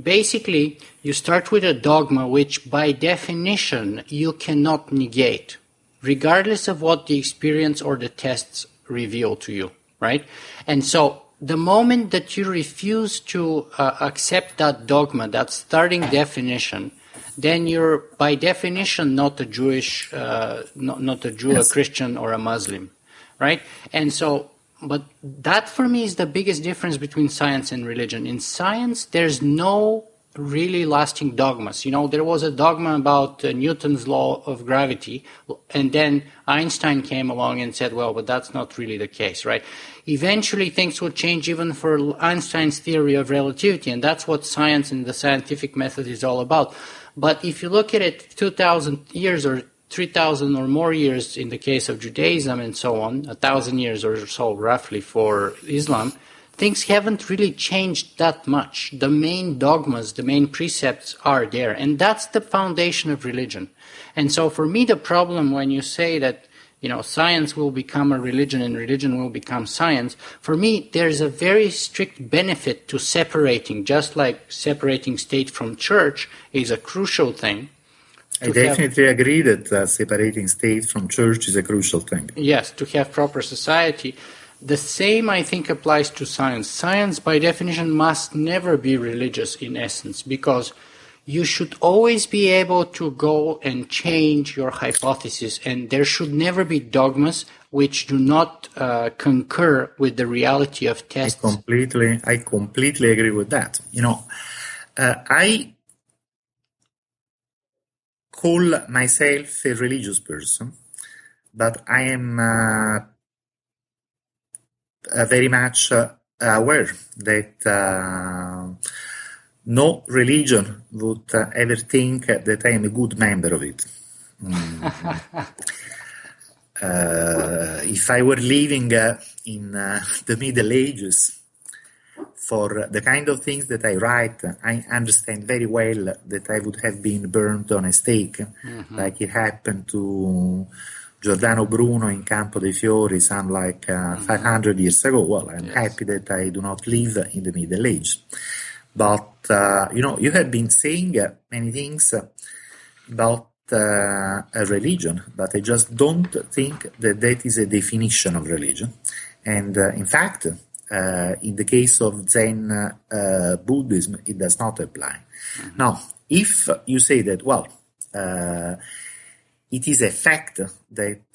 [SPEAKER 2] basically, you start with a dogma which by definition you cannot negate, regardless of what the experience or the tests reveal to you, right? And so the moment that you refuse to accept that dogma, that starting definition, then you're by definition not a Jewish, not a Jew, yes, a Christian, or a Muslim, right? And so, but that for me is the biggest difference between science and religion. In science, there's no really lasting dogmas. There was a dogma about Newton's law of gravity, and then Einstein came along and said, well, but that's not really the case, right? Eventually, things would change even for Einstein's theory of relativity, and that's what science and the scientific method is all about. But if you look at it 2,000 years or 3,000 or more years in the case of Judaism and so on, 1,000 years or so roughly for Islam, things haven't really changed that much. The main dogmas, the main precepts are there, and that's the foundation of religion. And so for me, the problem when you say that, science will become a religion and religion will become science, for me, there's a very strict benefit to separating, just like separating state from church is a crucial thing.
[SPEAKER 3] I definitely agree that separating state from church is a crucial thing.
[SPEAKER 2] Yes, to have proper society. The same, I think, applies to science. Science, by definition, must never be religious in essence, because you should always be able to go and change your hypothesis, and there should never be dogmas which do not concur with the reality of tests.
[SPEAKER 3] I completely agree with that. I call myself a religious person, but I am very much aware that no religion would ever think that I am a good member of it. If I were living in the Middle Ages, for the kind of things that I write, I understand very well that I would have been burned on a stake, like it happened to Giordano Bruno in Campo dei Fiori some 500 years ago. Well, I'm happy that I do not live in the Middle Age. But, you have been saying many things about a religion, but I just don't think that that is a definition of religion. And in fact, in the case of Zen Buddhism, it does not apply. Now, if you say that, it is a fact that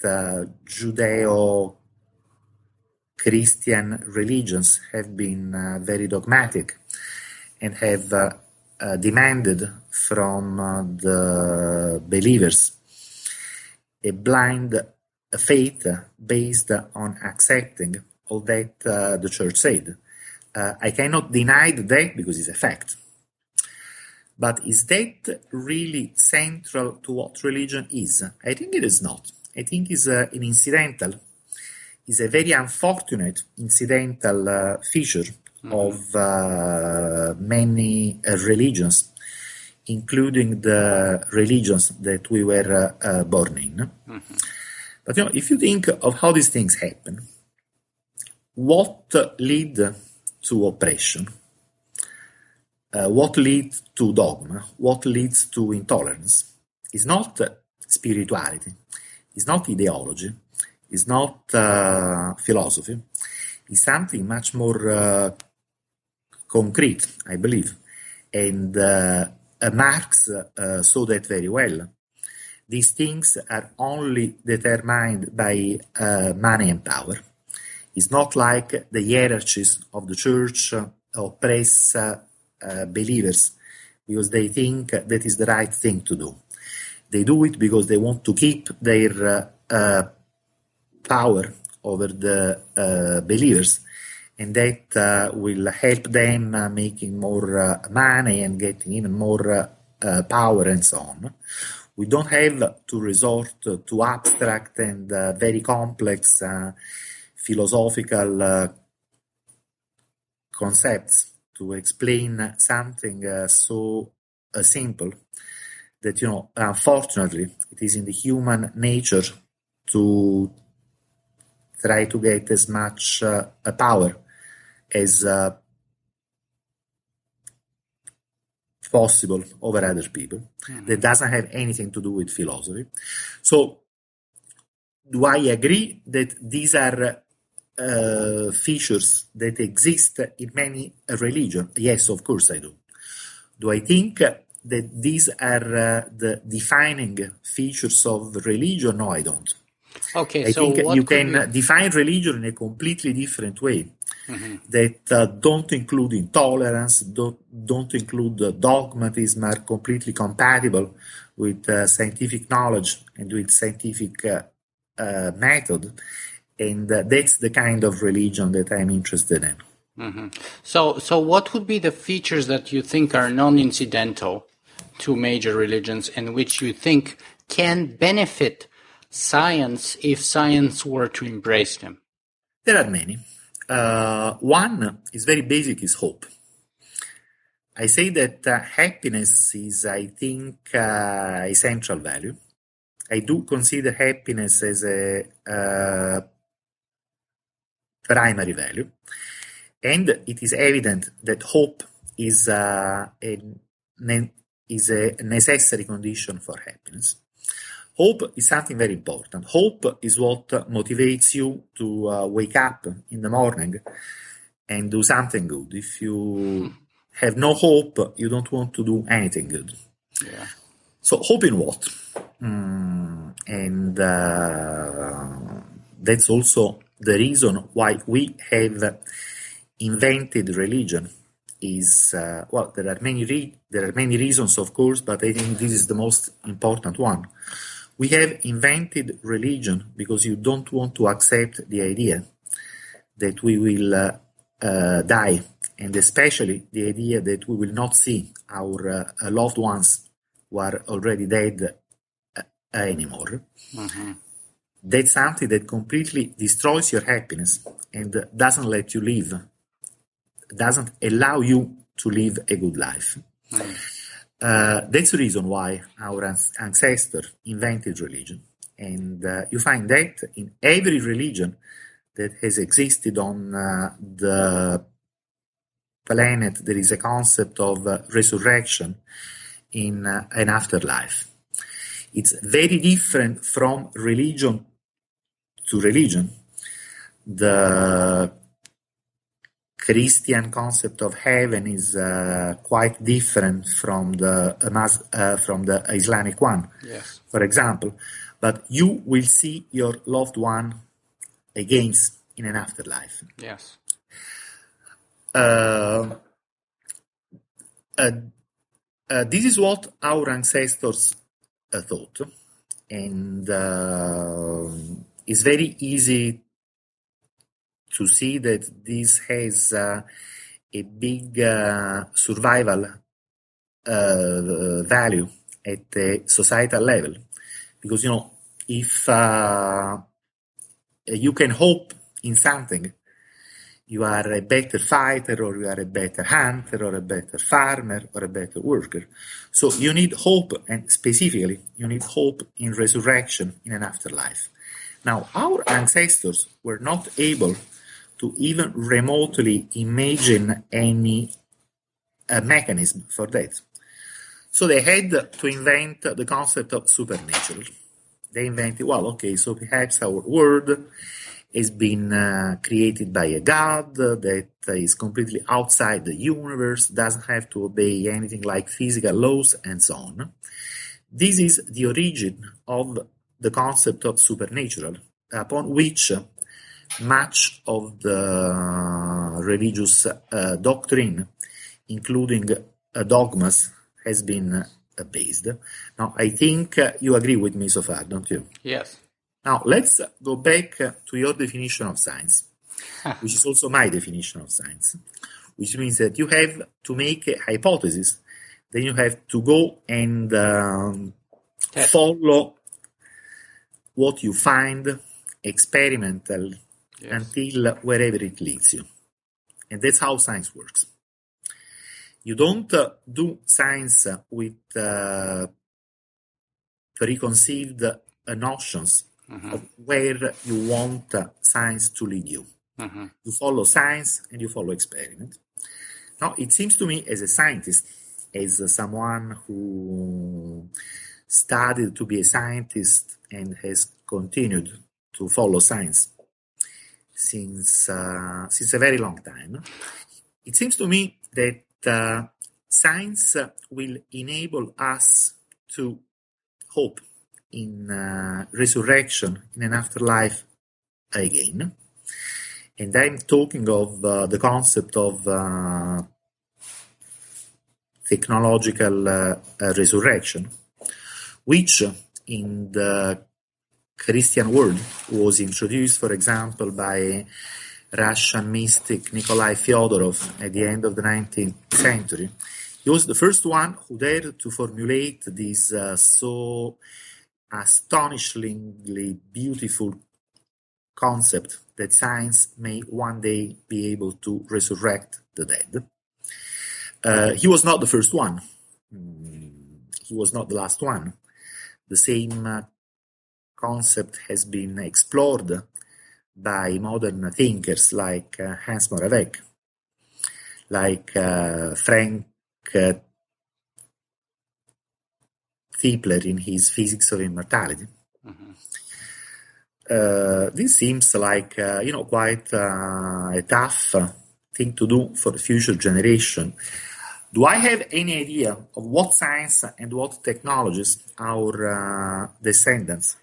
[SPEAKER 3] Judeo-Christian religions have been very dogmatic and have demanded from the believers a blind faith based on accepting all that the church said. I cannot deny that because it's a fact. But is that really central to what religion is? I think it is not. I think it's an incidental, is a very unfortunate incidental feature of many religions, including the religions that we were born in. But if you think of how these things happen, what lead to oppression? What leads to dogma? What leads to intolerance? Is not spirituality, is not ideology, is not philosophy. It's something much more concrete, I believe. And Marx saw that very well. These things are only determined by money and power. It's not like the hierarchies of the church oppress believers because they think that is the right thing to do. They do it because they want to keep their power over the believers, and that will help them making more money and getting even more power and so on. We don't have to resort to abstract and very complex philosophical concepts to explain something so simple that, unfortunately, it is in the human nature to try to get as much power as possible over other people. That doesn't have anything to do with philosophy. So, do I agree that these are features that exist in many religions? Yes, of course I do. Do I think that these are the defining features of religion? No, I don't.
[SPEAKER 2] Okay,
[SPEAKER 3] I think you can define religion in a completely different way that don't include intolerance, don't include dogmatism, are completely compatible with scientific knowledge and with scientific method. And that's the kind of religion that I'm interested in.
[SPEAKER 2] So what would be the features that you think are non-incidental to major religions and which you think can benefit science if science were to embrace them?
[SPEAKER 3] There are many. One is very basic, is hope. I say that happiness is, I think, a central value. I do consider happiness as a primary value. And it is evident that hope is a necessary condition for happiness. Hope is something very important. Hope is what motivates you to wake up in the morning and do something good. If you have no hope, you don't want to do anything good.
[SPEAKER 2] Yeah.
[SPEAKER 3] So hope in what? And that's also the reason why we have invented religion. There are many reasons, of course, but I think this is the most important one. We have invented religion because you don't want to accept the idea that we will die, and especially the idea that we will not see our loved ones who are already dead anymore. Mm-hmm. That's something that completely destroys your happiness and doesn't let you live, doesn't allow you to live a good life. Mm. That's the reason why our ancestors invented religion. And you find that in every religion that has existed on the planet, there is a concept of resurrection in an afterlife. It's very different from religion to religion. The Christian concept of heaven is quite different from the Islamic one, yes, for example. But you will see your loved one again in an afterlife.
[SPEAKER 2] Yes.
[SPEAKER 3] This is what our ancestors thought, and it's very easy to see that this has a big survival value at the societal level, because if you can hope in something, you are a better fighter, or you are a better hunter, or a better farmer, or a better worker. So you need hope, and specifically, you need hope in resurrection in an afterlife. Now, our ancestors were not able to even remotely imagine any mechanism for that. So they had to invent the concept of supernatural. They invented, so perhaps our world has been created by a god that is completely outside the universe, doesn't have to obey anything like physical laws, and so on. This is the origin of the concept of supernatural, upon which much of the religious doctrine, including dogmas, has been based. Now, I think you agree with me so far, don't you?
[SPEAKER 2] Yes.
[SPEAKER 3] Now, let's go back to your definition of science, which is also my definition of science, which means that you have to make a hypothesis, then you have to go and follow what you find experimental, yes, until wherever it leads you. And that's how science works. You don't do science with preconceived notions of where you want science to lead you. You follow science and you follow experiment. Now, it seems to me, as a scientist, as someone who studied to be a scientist and has continued to follow science since a very long time, it seems to me that science will enable us to hope in resurrection, in an afterlife again. And I'm talking of the concept of technological resurrection, which in the Christian world was introduced, for example, by Russian mystic Nikolai Fyodorov at the end of the 19th century. He was the first one who dared to formulate this so astonishingly beautiful concept that science may one day be able to resurrect the dead. He was not the first one. He was not the last one. The same concept has been explored by modern thinkers like Hans Moravec, like Frank Tipler in his Physics of Immortality. This seems like quite a tough thing to do for the future generation. Do I have any idea of what science and what technologies our descendants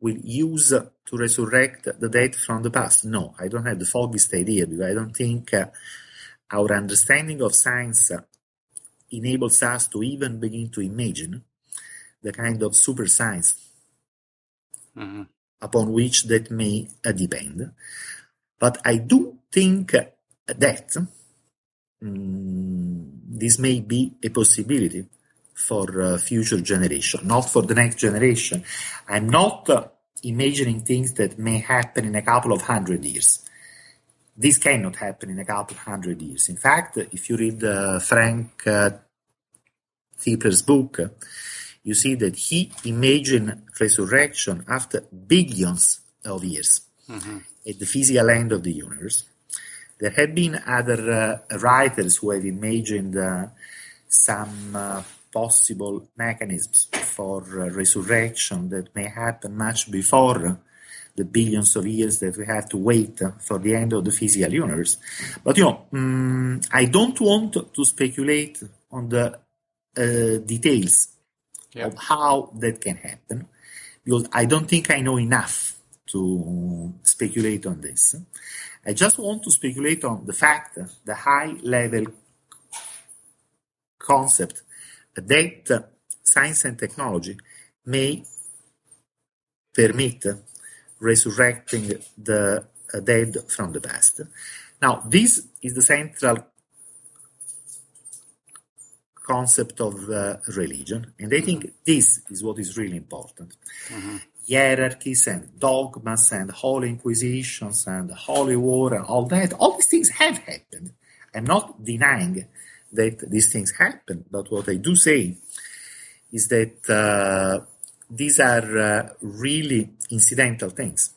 [SPEAKER 3] will use to resurrect the dead from the past? No, I don't have the foggiest idea, because I don't think our understanding of science enables us to even begin to imagine the kind of super science upon which that may depend. But I do think that this may be a possibility for future generation, not for the next generation. I'm not imagining things that may happen in a couple of 100 years. This cannot happen in a couple of 100 years. In fact, if you read Frank Tipler's book, you see that he imagined resurrection after billions of years at the physical end of the universe. There have been other writers who have imagined some possible mechanisms for resurrection that may happen much before the billions of years that we have to wait for the end of the physical universe. But, I don't want to speculate on the details of how that can happen, because I don't think I know enough to speculate on this. I just want to speculate on the fact, the high-level concept that science and technology may permit resurrecting the dead from the past. Now, this is the central concept of religion, and I think this is what is really important. Hierarchies and dogmas and holy inquisitions and holy war and all that, all these things have happened. I'm not denying that these things happen, but what I do say is that these are really incidental things.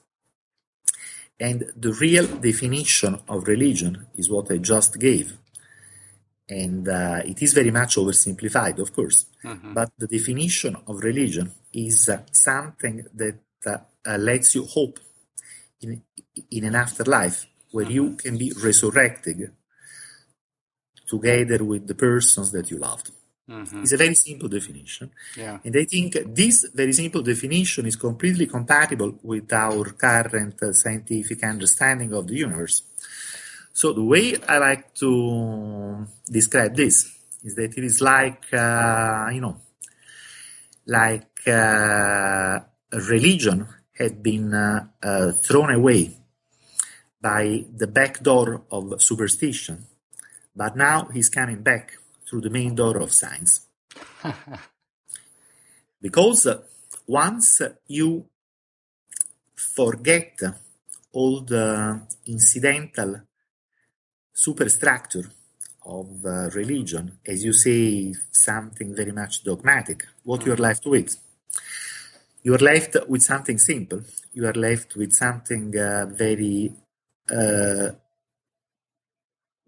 [SPEAKER 3] And the real definition of religion is what I just gave. And it is very much oversimplified, of course. But the definition of religion is something that lets you hope in an afterlife where you can be resurrected together with the persons that you loved. It's a very simple definition. And I think this very simple definition is completely compatible with our current scientific understanding of the universe. So the way I like to describe this is that it is like, religion had been thrown away by the back door of superstition, but now he's coming back through the main door of science. Because once you forget all the incidental superstructure of religion, as you say, something very much dogmatic, what you are left with? You are left with something simple. You are left with something very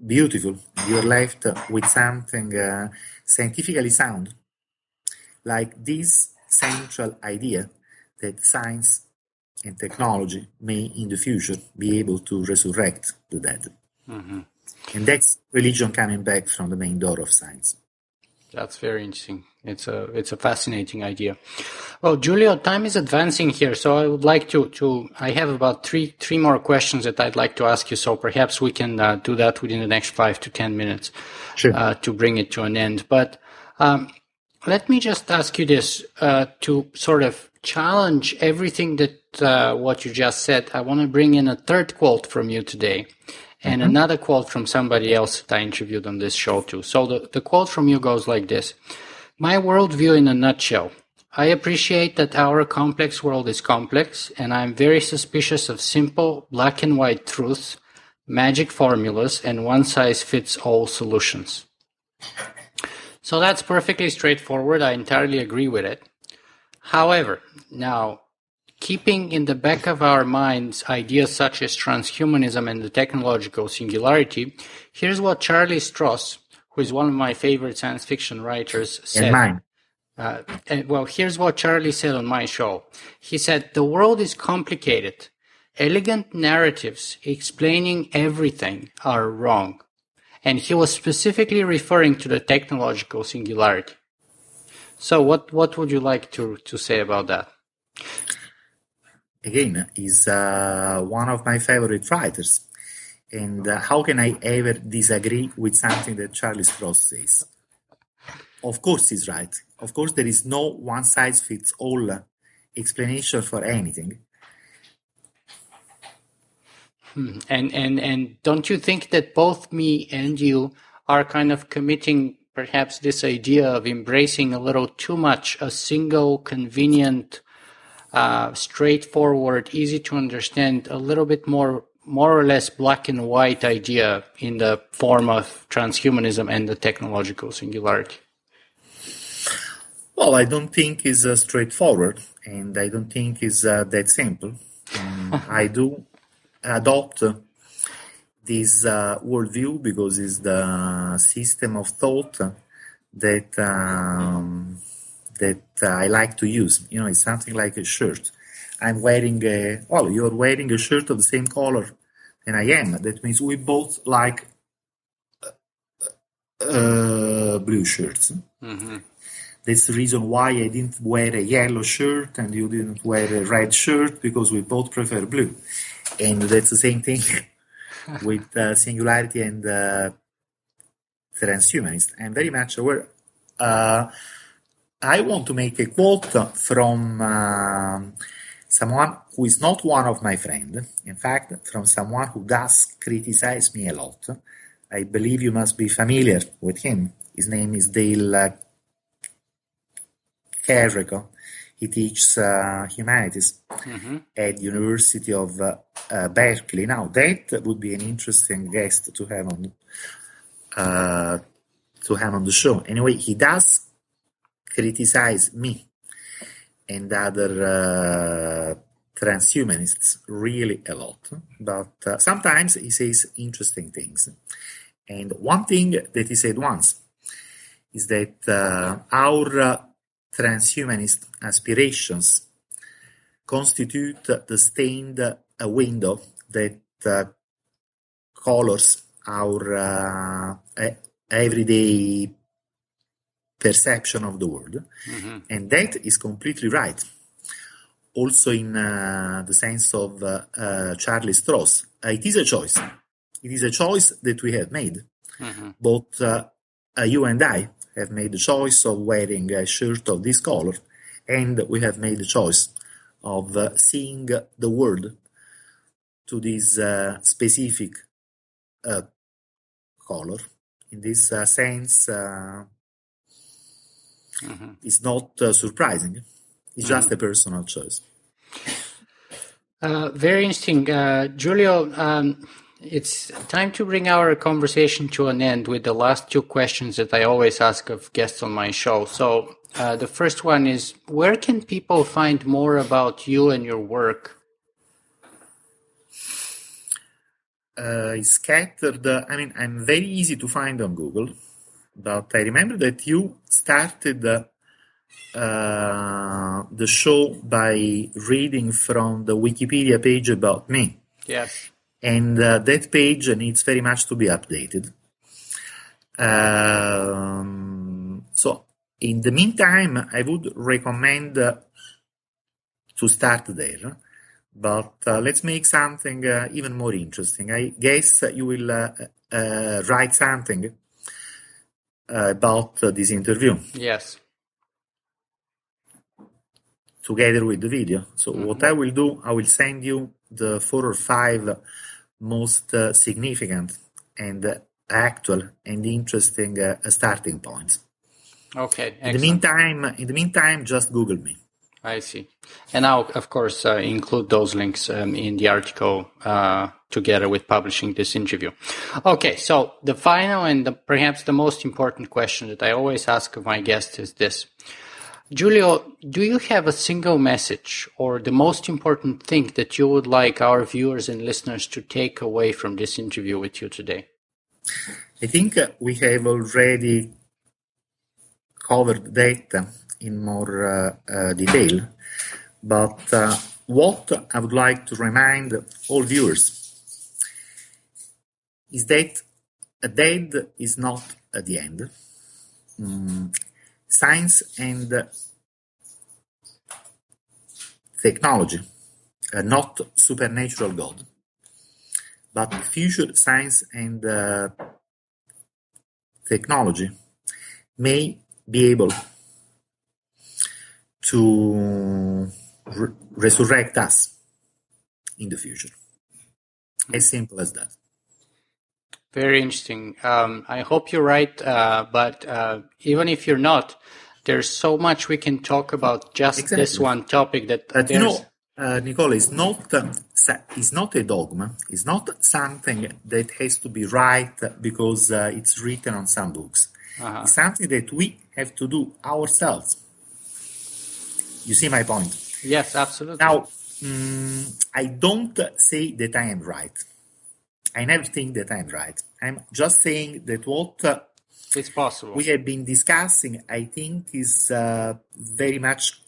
[SPEAKER 3] beautiful. You are left with something scientifically sound, like this central idea that science and technology may in the future be able to resurrect the dead. And that's religion coming back from the main door of science.
[SPEAKER 2] That's very interesting. It's a fascinating idea. Well, Giulio, time is advancing here, so I would like to I have about three more questions that I'd like to ask you. So perhaps we can do that within the next 5 to 10 minutes, to bring it to an end. But let me just ask you this to sort of challenge everything that what you just said. I want to bring in a third quote from you today. And another quote from somebody else that I interviewed on this show too. So the quote from you goes like this: "My worldview in a nutshell. I appreciate that our complex world is complex, and I'm very suspicious of simple black and white truths, magic formulas, and one-size-fits-all solutions." So that's perfectly straightforward. I entirely agree with it. However, now, keeping in the back of our minds ideas such as transhumanism and the technological singularity, here's what Charlie Stross, who is one of my favorite science fiction writers, said.
[SPEAKER 3] And
[SPEAKER 2] mine. Here's what Charlie said on my show. He said, "The world is complicated. Elegant narratives explaining everything are wrong." And he was specifically referring to the technological singularity. So what would you like to say about that?
[SPEAKER 3] again, is one of my favorite writers. And how can I ever disagree with something that Charlie Strauss says? Of course he's right. Of course there is no one-size-fits-all explanation for anything.
[SPEAKER 2] And don't you think that both me and you are kind of committing perhaps this idea of embracing a little too much a single, convenient, straightforward, easy to understand, a little bit more or less black and white idea in the form of transhumanism and the technological singularity?
[SPEAKER 3] Well, I don't think it's straightforward, and I don't think it's that simple. I do adopt this worldview because it's the system of thought that I like to use. You know, it's something like a shirt. I'm wearing you're wearing a shirt of the same color than I am. That means we both like blue shirts.
[SPEAKER 2] Mm-hmm.
[SPEAKER 3] That's the reason why I didn't wear a yellow shirt and you didn't wear a red shirt, because we both prefer blue. And that's the same thing with singularity and transhumanist. I'm very much aware. I want to make a quote from someone who is not one of my friends. In fact, from someone who does criticize me a lot. I believe you must be familiar with him. His name is Dale Carrico. He teaches humanities at University of Berkeley. Now, that would be an interesting guest to have on the show. Anyway, he does criticize me and other transhumanists really a lot, but sometimes he says interesting things. And one thing that he said once is that our transhumanist aspirations constitute the stained window that colors our everyday perception of the world. And that is completely right. Also in the sense of Charlie Strauss. It is a choice. It is a choice that we have made. Both you and I have made the choice of wearing a shirt of this color, and we have made the choice of seeing the world to this specific color. In this sense, it's not surprising. It's just a personal choice.
[SPEAKER 2] Very interesting. Giulio, it's time to bring our conversation to an end with the last two questions that I always ask of guests on my show. So the first one is, where can people find more about you and your work?
[SPEAKER 3] It's scattered. I'm very easy to find on Google, but I remember that you started the show by reading from the Wikipedia page about me.
[SPEAKER 2] Yes.
[SPEAKER 3] And that page needs very much to be updated. So in the meantime, I would recommend to start there. But let's make something even more interesting. I guess you will write something about this interview.
[SPEAKER 2] Yes.
[SPEAKER 3] Together with the video. So what I will do, I will send you the 4 or 5 most significant and actual and interesting starting points.
[SPEAKER 2] Okay.
[SPEAKER 3] Excellent. In the meantime, just Google me.
[SPEAKER 2] I see. And I'll, of course, include those links in the article together with publishing this interview. Okay, so the final and perhaps the most important question that I always ask of my guests is this. Giulio, do you have a single message or the most important thing that you would like our viewers and listeners to take away from this interview with you today?
[SPEAKER 3] I think we have already covered that in more detail, but what I would like to remind all viewers is that a dead is not at the end. Science and technology not supernatural God, but future science and technology may be able to resurrect us in the future. As simple as that.
[SPEAKER 2] Very interesting. I hope you're right, but even if you're not, there's so much we can talk about just this one topic that
[SPEAKER 3] but Nicola, it's not a dogma. It's not something that has to be right because it's written on some books. It's something that we have to do ourselves. You see my point?
[SPEAKER 2] Yes, absolutely.
[SPEAKER 3] Now, I don't say that I am right. I never think that I'm right. I'm just saying that what
[SPEAKER 2] it's possible.
[SPEAKER 3] We have been discussing, I think, is very much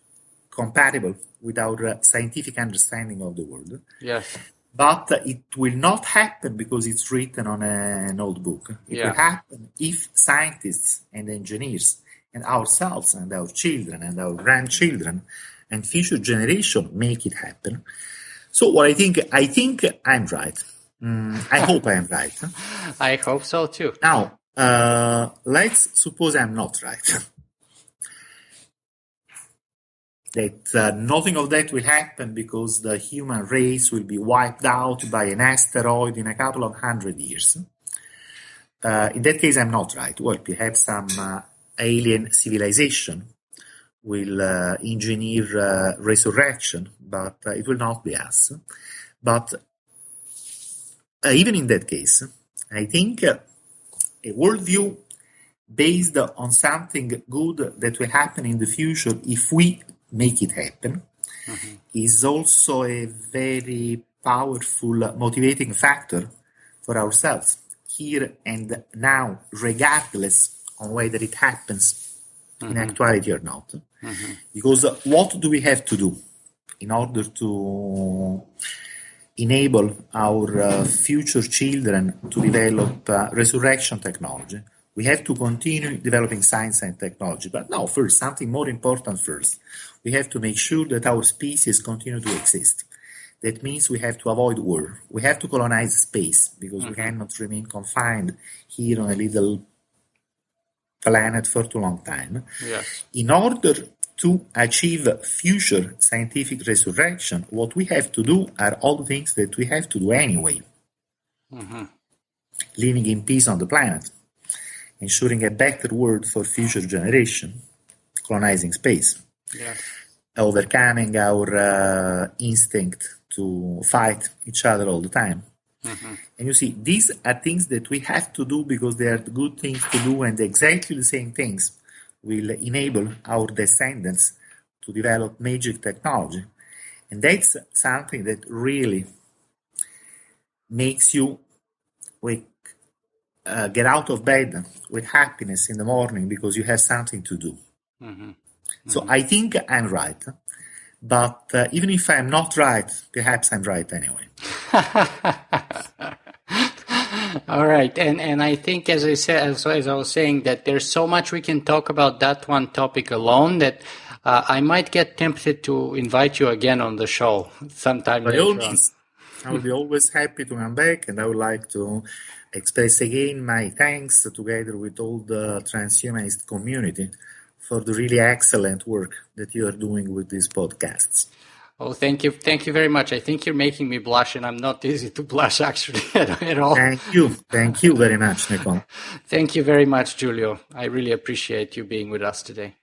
[SPEAKER 3] compatible with our scientific understanding of the world.
[SPEAKER 2] Yes.
[SPEAKER 3] But it will not happen because it's written on an old book. It will happen if scientists and engineers and ourselves and our children and our grandchildren and future generation make it happen. So what I think I'm right. I hope I am right.
[SPEAKER 2] I hope so too.
[SPEAKER 3] Now, let's suppose I'm not right. That nothing of that will happen because the human race will be wiped out by an asteroid in a couple of 100 years. In that case, I'm not right. Well, perhaps some alien civilization will engineer resurrection, but it will not be us. But even in that case, I think a worldview based on something good that will happen in the future if we make it happen is also a very powerful motivating factor for ourselves here and now, regardless of whether it happens in actuality or not. Because what do we have to do in order to enable our future children to develop resurrection technology? We have to continue developing science and technology. But now, first, something more important first. We have to make sure that our species continue to exist. That means we have to avoid war. We have to colonize space because we cannot remain confined here on a little planet for too long time.
[SPEAKER 2] Yes.
[SPEAKER 3] In order to achieve future scientific resurrection, what we have to do are all the things that we have to do anyway. Living in peace on the planet, ensuring a better world for future generation, colonizing space, overcoming our instinct to fight each other all the time. And you see, these are things that we have to do because they are the good things to do, and exactly the same things will enable our descendants to develop magic technology. And that's something that really makes you get out of bed with happiness in the morning because you have something to do. So I think I'm right. But even if I'm not right, perhaps I'm right anyway.
[SPEAKER 2] All right, and I think, as I said, as I was saying, that there's so much we can talk about that one topic alone that I might get tempted to invite you again on the show sometime later on.
[SPEAKER 3] I will be always happy to come back, and I would like to express again my thanks together with all the transhumanist community for the really excellent work that you are doing with these podcasts.
[SPEAKER 2] Oh, thank you very much. I think you're making me blush, and I'm not easy to blush actually at all.
[SPEAKER 3] Thank you very much, Nicole.
[SPEAKER 2] Thank you very much, Giulio. I really appreciate you being with us today.